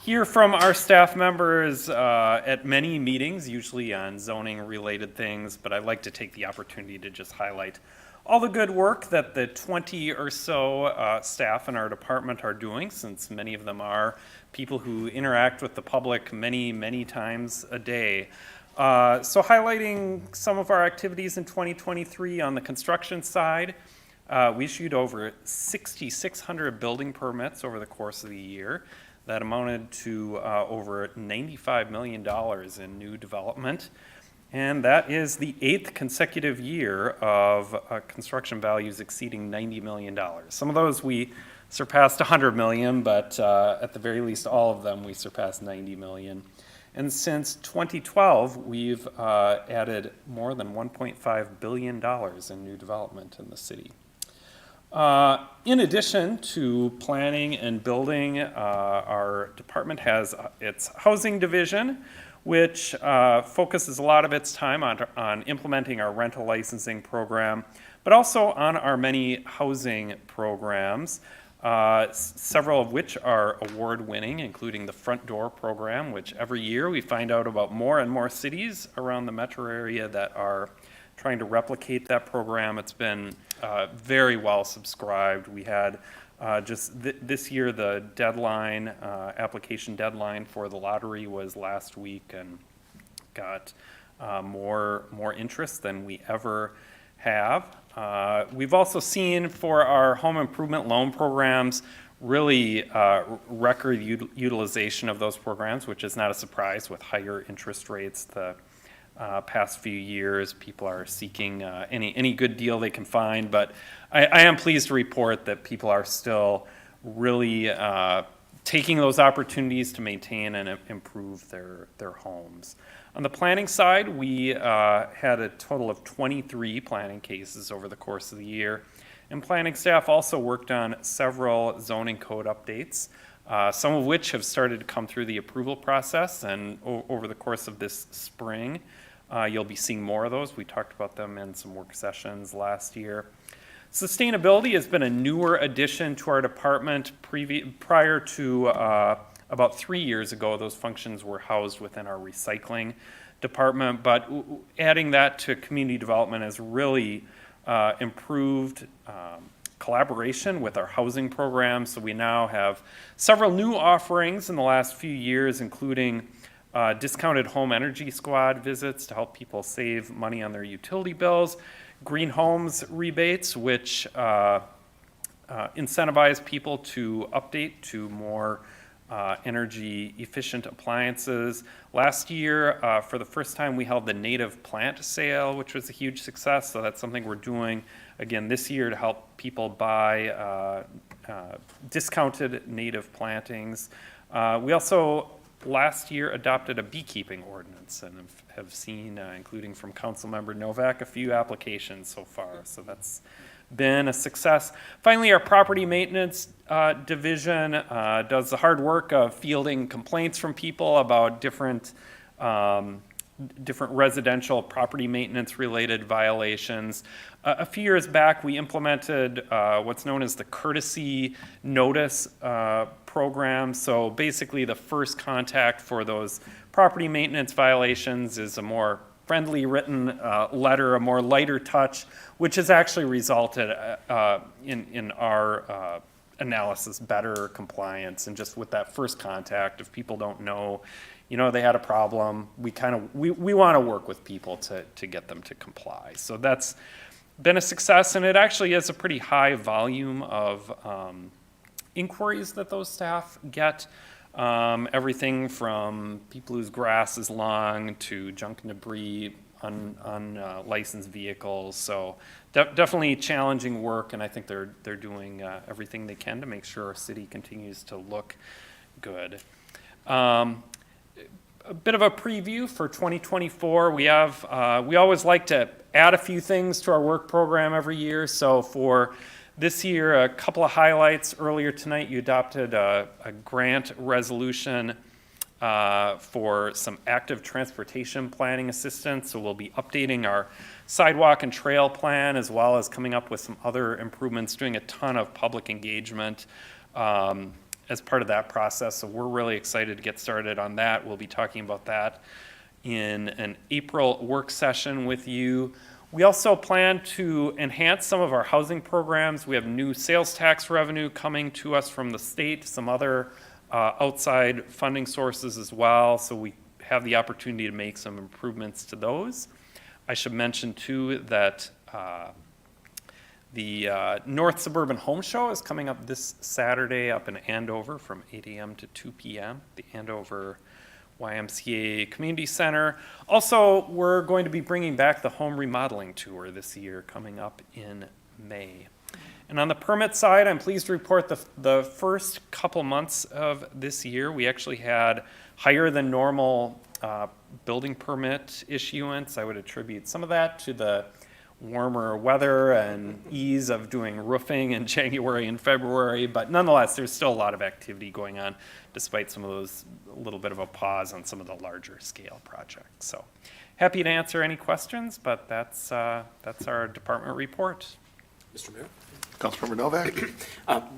hear from our staff members at many meetings, usually on zoning-related things, but I'd like to take the opportunity to just highlight all the good work that the 20 or so staff in our department are doing, since many of them are people who interact with the public many, many times a day. So highlighting some of our activities in 2023 on the construction side, we issued over 6,600 building permits over the course of the year. That amounted to over $95 million in new development. And that is the 8th consecutive year of construction values exceeding $90 million. Some of those we surpassed $100 million, but at the very least, all of them we surpassed $90 million. And since 2012, we've added more than $1.5 billion in new development in the city. In addition to planning and building, our department has its housing division, which focuses a lot of its time on implementing our rental licensing program, but also on our many housing programs, several of which are award-winning, including the Front Door program, which every year we find out about more and more cities around the metro area that are trying to replicate that program. It's been very well subscribed. We had this year the deadline, application deadline for the lottery was last week, and got more interest than we ever have. We've also seen for our home improvement loan programs really record utilization of those programs, which is not a surprise with higher interest rates. The past few years, people are seeking any good deal they can find, but I am pleased to report that people are still really taking those opportunities to maintain and improve their homes. On the planning side, we had a total of 23 planning cases over the course of the year, and planning staff also worked on several zoning code updates, some of which have started to come through the approval process, and over the course of this spring, you'll be seeing more of those. We talked about them in some work sessions last year. Sustainability has been a newer addition to our department. Prior to about 3 years ago, those functions were housed within our recycling department, but adding that to community development has really improved collaboration with our housing program. So we now have several new offerings in the last few years, including discounted home energy squad visits to help people save money on their utility bills, green homes rebates, which incentivize people to update to more energy efficient appliances. Last year, for the first time, we held the native plant sale, which was a huge success. So that's something we're doing again this year to help people buy discounted native plantings. We also last year adopted a beekeeping ordinance and have seen, including from Councilmember Novak, a few applications so far. So that's been a success. Finally, our property maintenance division does the hard work of fielding complaints from people about different residential property maintenance related violations. A few years back, we implemented what's known as the courtesy notice program. So basically the first contact for those property maintenance violations is a more friendly written letter, a more lighter touch, which has actually resulted in our analysis better compliance. And just with that first contact, if people don't know, they had a problem, we want to work with people to get them to comply. So that's been a success, and it actually is a pretty high volume of inquiries that those staff get. Everything from people whose grass is long to junk and debris, unlicensed vehicles. So definitely challenging work, and I think they're doing everything they can to make sure our city continues to look good. A bit of a preview for 2024. We always like to add a few things to our work program every year. So for this year, a couple of highlights. Earlier tonight, you adopted a grant resolution for some active transportation planning assistance. So we'll be updating our sidewalk and trail plan, as well as coming up with some other improvements, doing a ton of public engagement as part of that process. So we're really excited to get started on that. We'll be talking about that in an April work session with you. We also plan to enhance some of our housing programs. We have new sales tax revenue coming to us from the state, some other outside funding sources as well. So we have the opportunity to make some improvements to those. I should mention too that the North Suburban Home Show is coming up this Saturday up in Andover from 8 a.m. to 2 p.m. The Andover YMCA Community Center. Also, we're going to be bringing back the home remodeling tour this year, coming up in May. And on the permit side, I'm pleased to report the first couple months of this year, we actually had higher than normal building permit issuance. I would attribute some of that to the warmer weather and ease of doing roofing in January and February, but nonetheless, there's still a lot of activity going on despite some of those, a little bit of a pause on some of the larger scale projects. So happy to answer any questions, but that's our department report. Mr. Mayor? Councilmember Novak?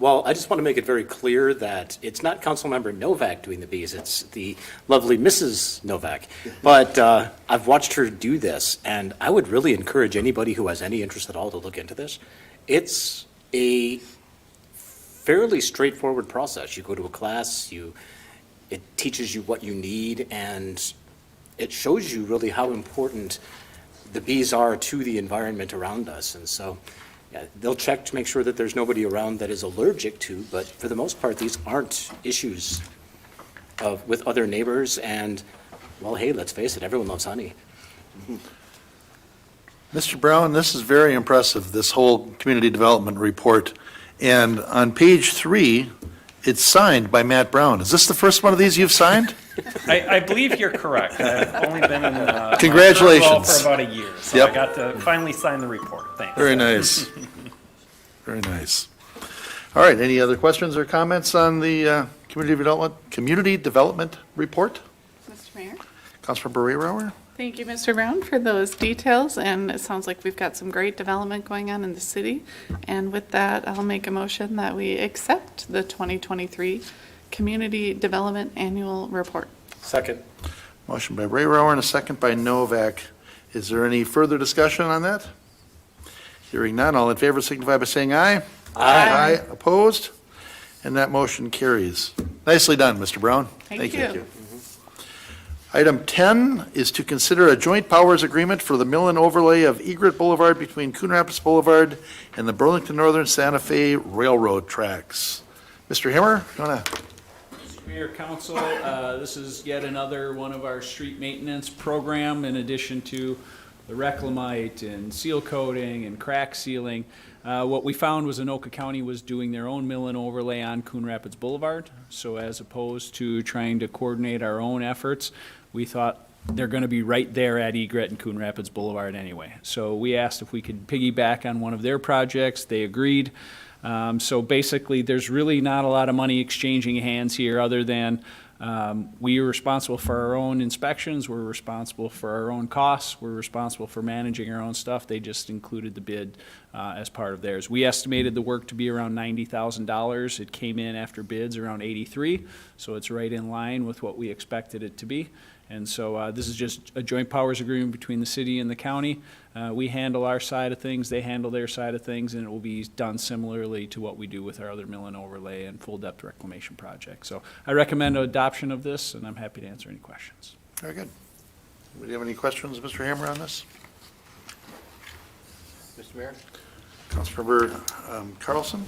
Well, I just want to make it very clear that it's not Councilmember Novak doing the bees, it's the lovely Mrs. Novak. But I've watched her do this, and I would really encourage anybody who has any interest at all to look into this. It's a fairly straightforward process. You go to a class, it teaches you what you need, and it shows you really how important the bees are to the environment around us. And so yeah, they'll check to make sure that there's nobody around that is allergic to, but for the most part, these aren't issues with other neighbors. And, well, hey, let's face it, everyone loves honey. Mr. Brown, this is very impressive, this whole community development report. And on page 3, it's signed by Matt Brown. Is this the first one of these you've signed? I believe you're correct. I've only been in Congratulations. my first role for about a year, so Yep. I got to finally sign the report. Thanks. Very nice. Very nice. All right, any other questions or comments on the community development report? Mr. Mayor? Councilmember Rayrower? Thank you, Mr. Brown, for those details, and it sounds like we've got some great development going on in the city. And with that, I'll make a motion that we accept the 2023 Community Development Annual Report. Second. Motion by Rayrower and a second by Novak. Is there any further discussion on that? Hearing none, all in favor signify by saying aye. Aye. Opposed? And that motion carries. Nicely done, Mr. Brown. Thank you. Item 10 is to consider a joint powers agreement for the mill and overlay of Egret Boulevard between Coon Rapids Boulevard and the Burlington Northern Santa Fe Railroad tracks. Mr. Himmer, you want to? Mayor, Council, this is yet another one of our street maintenance program in addition to the reclamite and seal coating and crack sealing. What we found was Anoka County was doing their own mill and overlay on Coon Rapids Boulevard. So as opposed to trying to coordinate our own efforts, we thought they're going to be right there at Egret and Coon Rapids Boulevard anyway. So we asked if we could piggyback on one of their projects. They agreed. So basically, there's really not a lot of money exchanging hands here other than we are responsible for our own inspections, we're responsible for our own costs, we're responsible for managing our own stuff. They just included the bid as part of theirs. We estimated the work to be around $90,000. It came in after bids around 83, so it's right in line with what we expected it to be. And so this is just a joint powers agreement between the city and the county. We handle our side of things, they handle their side of things, and it will be done similarly to what we do with our other mill and overlay and full depth reclamation projects. So I recommend adoption of this, and I'm happy to answer any questions. Very good. Do you have any questions, Mr. Hammer, on this? Mr. Mayor? Councilmember Carlson?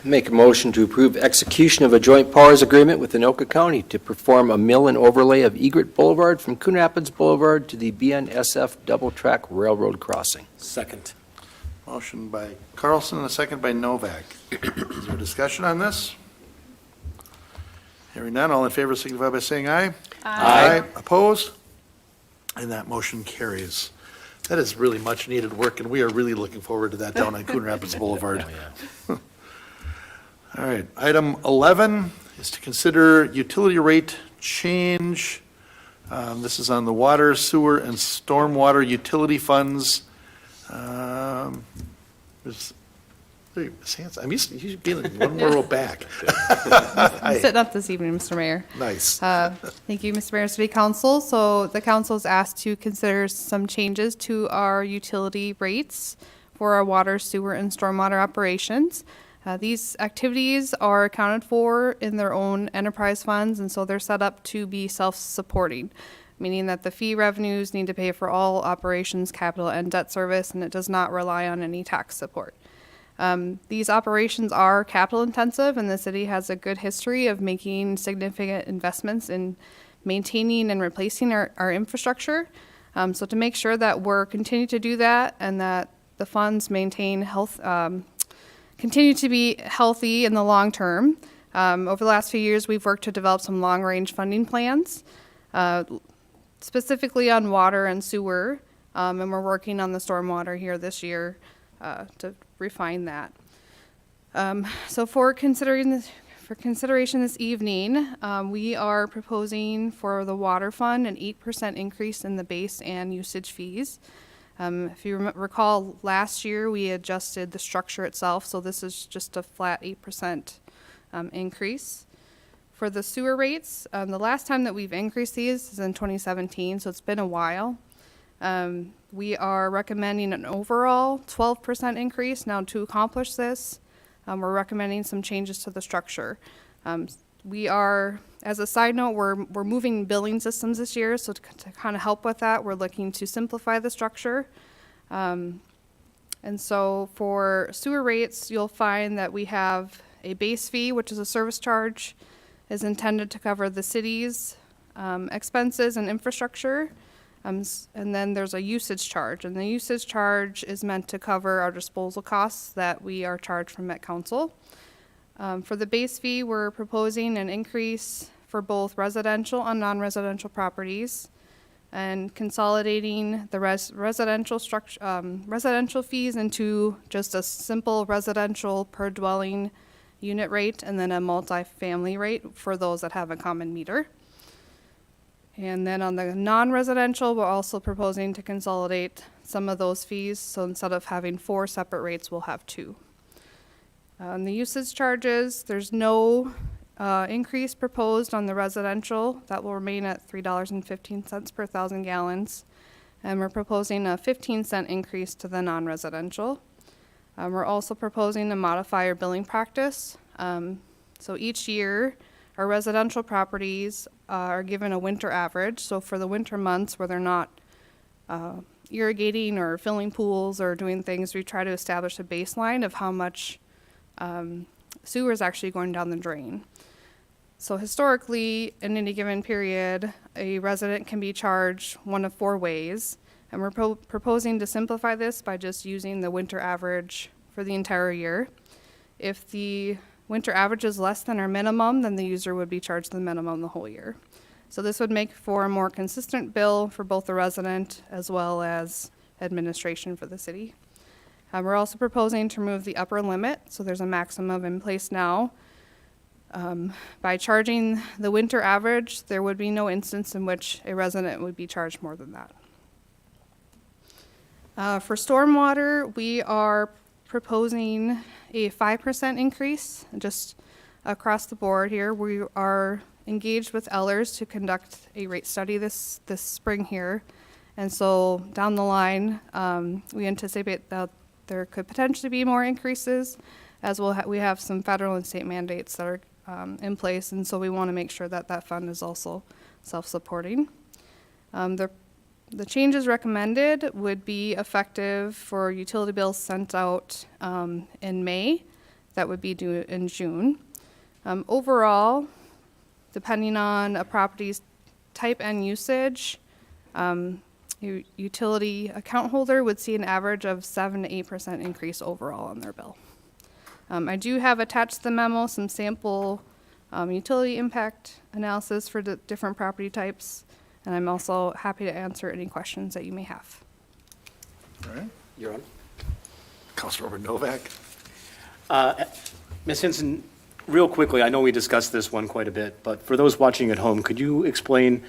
Make a motion to approve execution of a joint powers agreement with Anoka County to perform a mill and overlay of Egret Boulevard from Coon Rapids Boulevard to the BNSF double-track railroad crossing. Second. Motion by Carlson and a second by Novak. Is there discussion on this? Hearing none, all in favor signify by saying aye. Aye. Opposed? And that motion carries. That is really much needed work, and we are really looking forward to that down on Coon Rapids Boulevard. All right, item 11 is to consider utility rate change. This is on the water, sewer, and stormwater utility funds. I'm used to being one more row back. I'm sitting up this evening, Mr. Mayor. Nice. Thank you, Mr. Mayor, City Council. So the council is asked to consider some changes to our utility rates for our water, sewer, and stormwater operations. These activities are accounted for in their own enterprise funds, and so they're set up to be self-supporting, meaning that the fee revenues need to pay for all operations, capital, and debt service, and it does not rely on any tax support. These operations are capital intensive, and the city has a good history of making significant investments in maintaining and replacing our infrastructure. So to make sure that we're continuing to do that and that the funds maintain health, continue to be healthy in the long term, Over the last few years, we've worked to develop some long-range funding plans, specifically on water and sewer, and we're working on the stormwater here this year to refine that. So for consideration this evening, we are proposing for the water fund an 8% increase in the base and usage fees. If you recall, last year we adjusted the structure itself, so this is just a flat 8% increase. For the sewer rates, the last time that we've increased these is in 2017, so it's been a while. We are recommending an overall 12% increase. Now, to accomplish this, we're recommending some changes to the structure. We are, as a side note, we're moving billing systems this year, so to kind of help with that, we're looking to simplify the structure. And so for sewer rates, you'll find that we have a base fee, which is a service charge, is intended to cover the city's expenses and infrastructure. And then there's a usage charge, and the usage charge is meant to cover our disposal costs that we are charged from Met Council. For the base fee, we're proposing an increase for both residential and non-residential properties, and consolidating the residential fees into just a simple residential per dwelling unit rate, and then a multifamily rate for those that have a common meter. And then on the non-residential, we're also proposing to consolidate some of those fees. So instead of having 4 separate rates, we'll have 2. On the usage charges, there's no increase proposed on the residential. That will remain at $3.15 per 1,000 gallons. And we're proposing a 15-cent increase to the non-residential. We're also proposing to modify our billing practice. So each year, our residential properties are given a winter average. So for the winter months where they're not irrigating or filling pools or doing things, we try to establish a baseline of how much sewer is actually going down the drain. So historically, in any given period, a resident can be charged one of 4 ways. And we're proposing to simplify this by just using the winter average for the entire year. If the winter average is less than our minimum, then the user would be charged the minimum the whole year. So this would make for a more consistent bill for both the resident as well as administration for the city. We're also proposing to remove the upper limit, so there's a maximum in place now. By charging the winter average, there would be no instance in which a resident would be charged more than that. For stormwater, we are proposing a 5% increase just across the board here. We are engaged with Ellers to conduct a rate study this spring here. And so down the line, we anticipate that there could potentially be more increases, as we have some federal and state mandates that are in place. And so we want to make sure that that fund is also self-supporting. The changes recommended would be effective for utility bills sent out in May. That would be due in June. Overall, depending on a property's type and usage, your utility account holder would see an average of 7 to 8% increase overall on their bill. I do have attached to the memo some sample utility impact analysis for the different property types. And I'm also happy to answer any questions that you may have. All right. You're on. Councilmember Novak. Ms. Hinson, real quickly, I know we discussed this one quite a bit, but for those watching at home, could you explain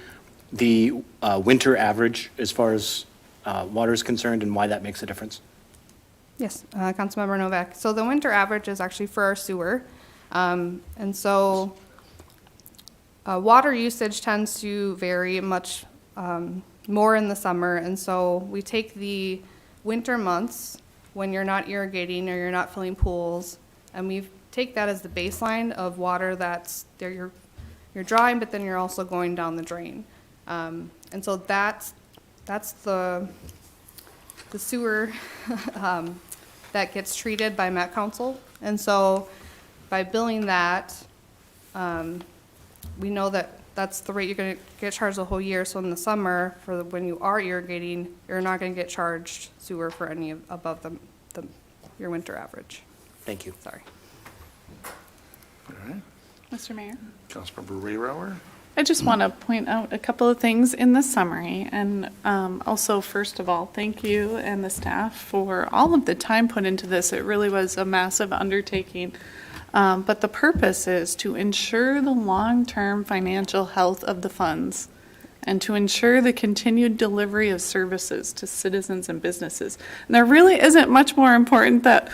the winter average as far as water is concerned and why that makes a difference? Yes, Councilmember Novak. So the winter average is actually for our sewer. And so water usage tends to vary much more in the summer. And so we take the winter months when you're not irrigating or you're not filling pools, and we take that as the baseline of water that's there you're drawing, but then you're also going down the drain. And so that's the sewer that gets treated by Met Council. And so by billing that, we know that that's the rate you're going to get charged the whole year. So in the summer, for when you are irrigating, you're not going to get charged sewer for any above your winter average. Thank you. Sorry. All right. Mr. Mayor? Councilmember Rayrauer? I just want to point out a couple of things in the summary, and also, first of all, thank you and the staff for all of the time put into this. It really was a massive undertaking. But the purpose is to ensure the long-term financial health of the funds and to ensure the continued delivery of services to citizens and businesses. And there really isn't much more important that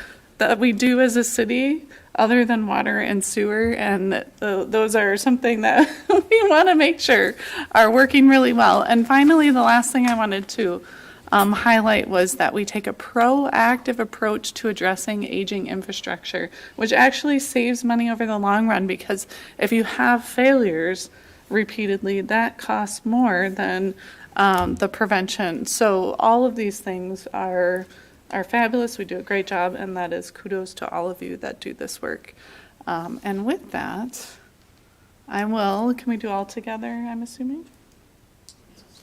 we do as a city other than water and sewer, and those are something that we want to make sure are working really well. And finally, the last thing I wanted to highlight was that we take a proactive approach to addressing aging infrastructure, which actually saves money over the long run, because if you have failures repeatedly, that costs more than the prevention. So all of these things are fabulous. We do a great job, and that is kudos to all of you that do this work. And with that, can we do all together, I'm assuming?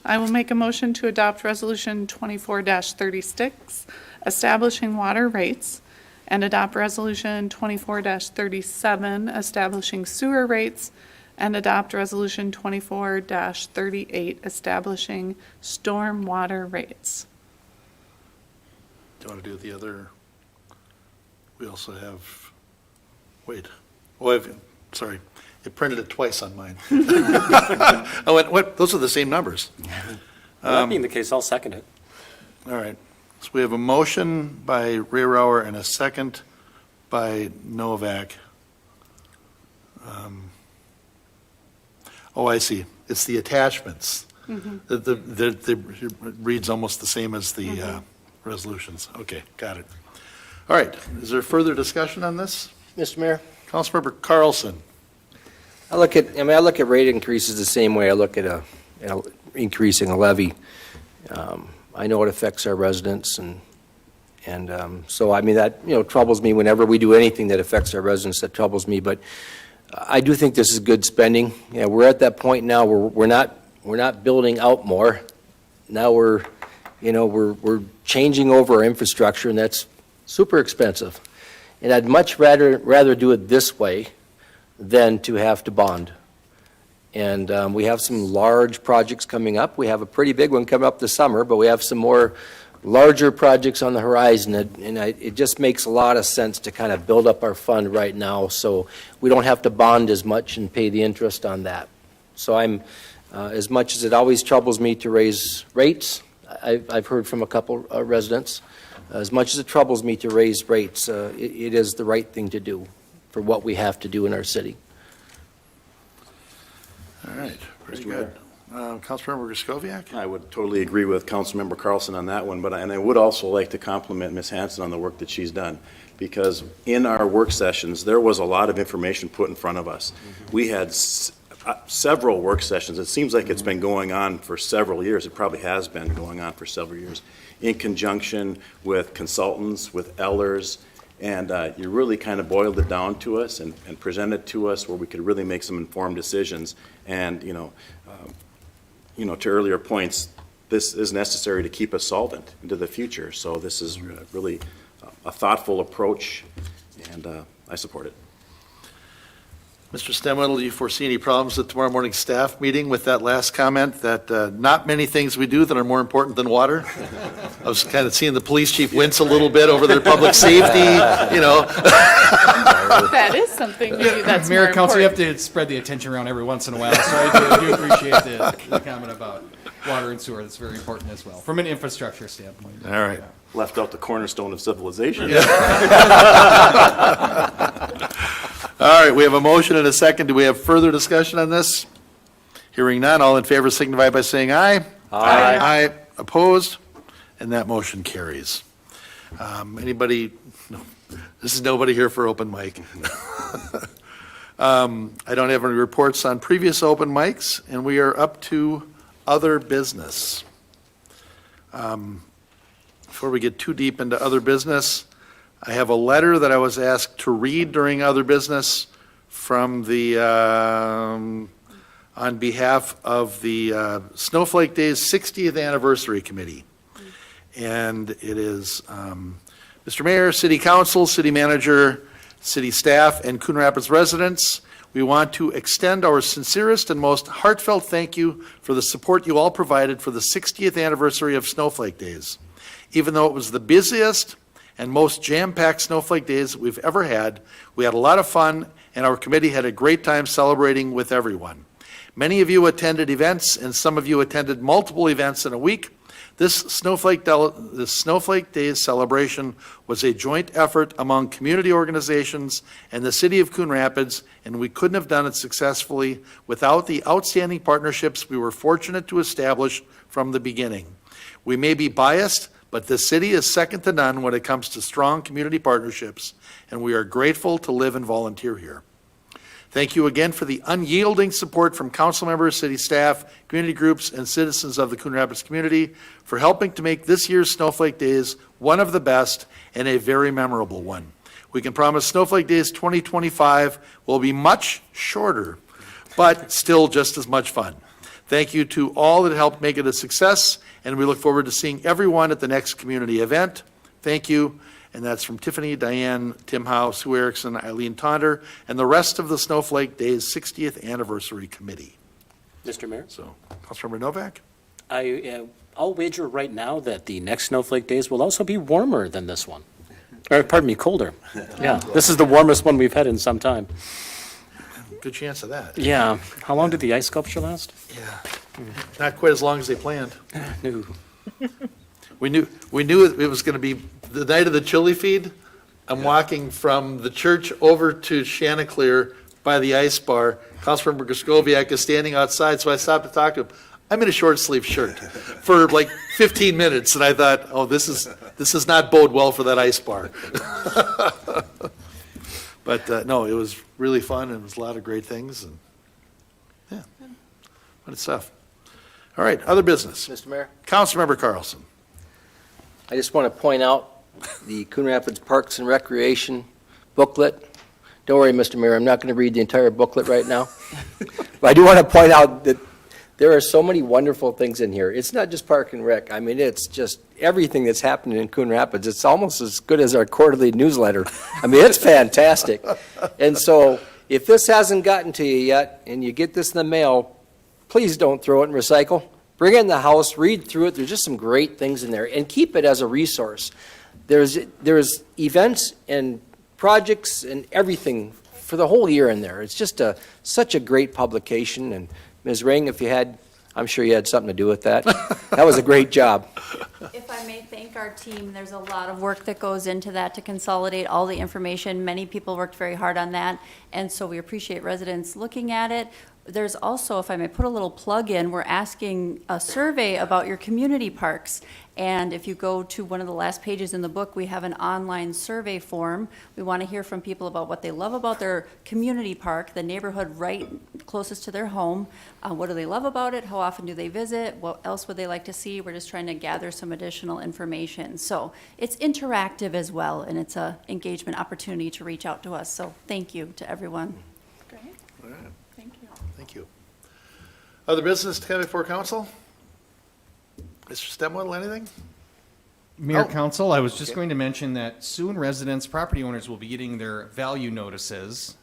I will make a motion to adopt Resolution 24-36, establishing water rates, and adopt Resolution 24-37, establishing sewer rates, and adopt Resolution 24-38, establishing stormwater rates. Do you want to do the other? We also have, sorry, it printed it twice on mine. Oh, what? Those are the same numbers. That being the case, I'll second it. All right. So we have a motion by Rayrauer and a second by Novak. I see. It's the attachments. It reads almost the same as the resolutions. Okay, got it. All right. Is there further discussion on this? Mr. Mayor? Councilmember Carlson. I look at rate increases the same way I look at increasing a levy. I know it affects our residents, and so I mean that troubles me whenever we do anything that affects our residents. That troubles me, but I do think this is good spending. We're at that point now where we're not building out more. Now we're changing over our infrastructure, and that's super expensive. And I'd much rather do it this way than to have to bond. And we have some large projects coming up. We have a pretty big one coming up this summer, but we have some more larger projects on the horizon, and it just makes a lot of sense to kind of build up our fund right now so we don't have to bond as much and pay the interest on that. So I'm, as much as it always troubles me to raise rates, I've heard from a couple residents, as much as it troubles me to raise rates, it is the right thing to do for what we have to do in our city. All right, very good. Councilmember Griscoviac? I would totally agree with Councilmember Carlson on that one, and I would also like to compliment Ms. Hanson on the work that she's done, because in our work sessions, there was a lot of information put in front of us. We had several work sessions. It seems like it's been going on for several years. It probably has been going on for several years, in conjunction with consultants, with Ellers, and you really kind of boiled it down to us and presented it to us where we could really make some informed decisions. And, to earlier points, this is necessary to keep us solvent into the future. So this is really a thoughtful approach, and I support it. Mr. Stemwedel, do you foresee any problems at tomorrow morning's staff meeting with that last comment, that not many things we do that are more important than water? I was kind of seeing the police chief wince a little bit over their public safety, That is something maybe that's Mayor, more Council, you have important. to spread the attention around every once in a while, so I do appreciate the comment about water and sewer. That's very important as well, from an infrastructure standpoint. All right. Left out the cornerstone of civilization. All right, we have a motion and a second. Do we have further discussion on this? Hearing none, all in favor signify by saying aye. Aye. Aye. Opposed? And that motion carries. Anybody, no, this is nobody here for open mic. I don't have any reports on previous open mics, and we are up to other business. Before we get too deep into other business, I have a letter that I was asked to read during other business from the, on behalf of the Snowflake Days 60th Anniversary Committee. And it is, Mr. Mayor, City Council, City Manager, City staff, and Coon Rapids residents, we want to extend our sincerest and most heartfelt thank you for the support you all provided for the 60th anniversary of Snowflake Days. Even though it was the busiest and most jam-packed Snowflake Days we've ever had, we had a lot of fun, and our committee had a great time celebrating with everyone. Many of you attended events, and some of you attended multiple events in a week. This Snowflake Days celebration was a joint effort among community organizations and the city of Coon Rapids, and we couldn't have done it successfully without the outstanding partnerships we were fortunate to establish from the beginning. We may be biased, but the city is second to none when it comes to strong community partnerships, and we are grateful to live and volunteer here. Thank you again for the unyielding support from council members, city staff, community groups, and citizens of the Coon Rapids community for helping to make this year's Snowflake Days one of the best and a very memorable one. We can promise Snowflake Days 2025 will be much shorter, but still just as much fun. Thank you to all that helped make it a success, and we look forward to seeing everyone at the next community event. Thank you. And that's from Tiffany, Diane, Tim Howe, Sue Erickson, Eileen Tonder, and the rest of the Snowflake Days 60th Anniversary Committee. Mr. Mayor? So, Councilmember Novak? I'll wager right now that the next Snowflake Days will also be warmer than this one. Or, pardon me, colder. Yeah, this is the warmest one we've had in some time. Good chance of that. Yeah. How long did the ice sculpture last? Yeah. Not quite as long as they planned. No. We knew it was going to be the night of the chili feed. I'm walking from the church over to Chanticleer by the ice bar. Councilmember Griscoviac is standing outside, so I stopped to talk to him. I'm in a short sleeve shirt for like 15 minutes, and I thought, oh, this is not bode well for that ice bar. But no, it was really fun, and it was a lot of great things, and yeah, good stuff. All right, other business. Mr. Mayor, Councilmember Carlson. I just want to point out the Coon Rapids Parks and Recreation booklet. Don't worry, Mr. Mayor, I'm not going to read the entire booklet right now. But I do want to point out that there are so many wonderful things in here. It's not just Park and Rec. I mean, it's just everything that's happening in Coon Rapids. It's almost as good as our quarterly newsletter. I mean, it's fantastic. And so if this hasn't gotten to you yet and you get this in the mail, please don't throw it in recycle. Bring it in the house, read through it. There's just some great things in there, and keep it as a resource. There's events and projects and everything for the whole year in there. It's just such a great publication. And Ms. Ring, I'm sure you had something to do with that. That was a great job. If I may thank our team, there's a lot of work that goes into that to consolidate all the information. Many people worked very hard on that, and so we appreciate residents looking at it. There's also, if I may put a little plug in, we're asking a survey about your community parks. And if you go to one of the last pages in the book, we have an online survey form. We want to hear from people about what they love about their community park, the neighborhood right closest to their home. What do they love about it? How often do they visit? What else would they like to see? We're just trying to gather some additional information. So it's interactive as well, and it's an engagement opportunity to reach out to us. So thank you to everyone. All right. Thank you. Other business to come before council? Mr. Stemwell, anything? Mayor, Oh. Council, I was just Okay. going to mention that soon residents, property owners will be getting their value notices.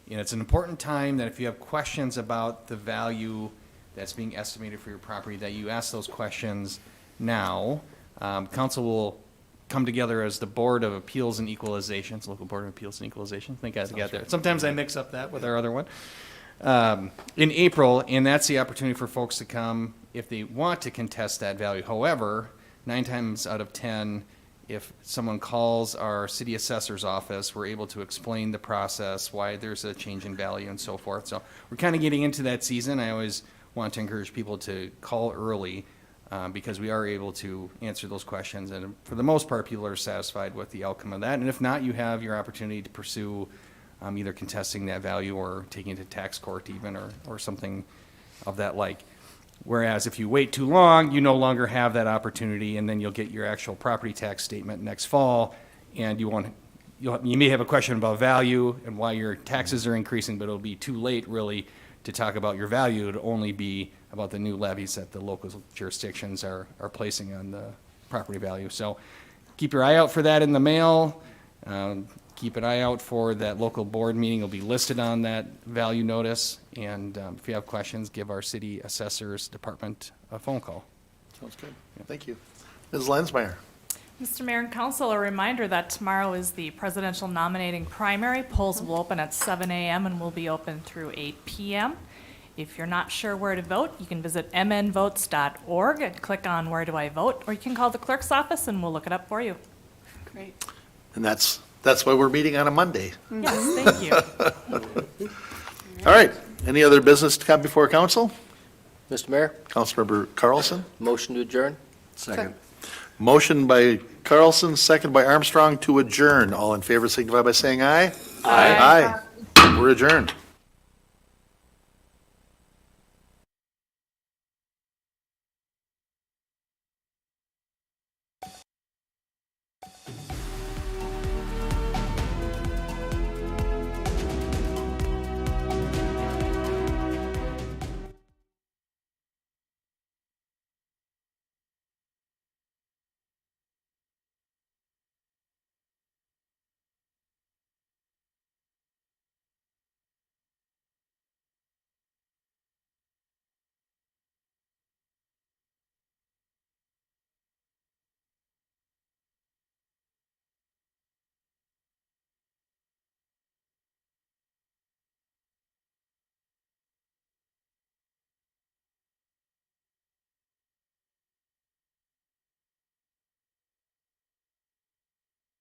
It's an important time that if you have questions about the value that's being estimated for your property, that you ask those questions now. Council will come together as the Board of Appeals and Equalization, it's Local Board of Appeals and Equalization. I think I got there. Sometimes I mix up that with our other one. In April, and that's the opportunity for folks to come if they want to contest that value. However, 9 times out of 10, if someone calls our city assessor's office, we're able to explain the process, why there's a change in value and so forth. So we're kind of getting into that season. I always want to encourage people to call early because we are able to answer those questions. And for the most part, people are satisfied with the outcome of that. And if not, you have your opportunity to pursue either contesting that value or taking it to tax court even or something of that like. Whereas if you wait too long, you no longer have that opportunity, and then you'll get your actual property tax statement next fall, and you may have a question about value and why your taxes are increasing, but it'll be too late really to talk about your value. It'll only be about the new levies that the local jurisdictions are placing on the property value. So keep your eye out for that in the mail. keep an eye out for that local board meeting. It'll be listed on that value notice. And if you have questions, give our city assessors department a phone call. Sounds good. Thank you. Ms. Lensmeyer. Mr. Mayor and Council, a reminder that tomorrow is the presidential nominating primary. Polls will open at 7 a.m. and will be open through 8 p.m. If you're not sure where to vote, you can visit mnvotes.org and click on Where Do I Vote? Or you can call the clerk's office and we'll look it up for you. Great. And that's why we're meeting on a Monday. Yes, thank you. All right. Any other business to come before council? Mr. Mayor, Councilmember Carlson? motion to adjourn? Second. Motion by Carlson, second by Armstrong to adjourn. All in favor signify by saying aye. Aye. We're adjourned.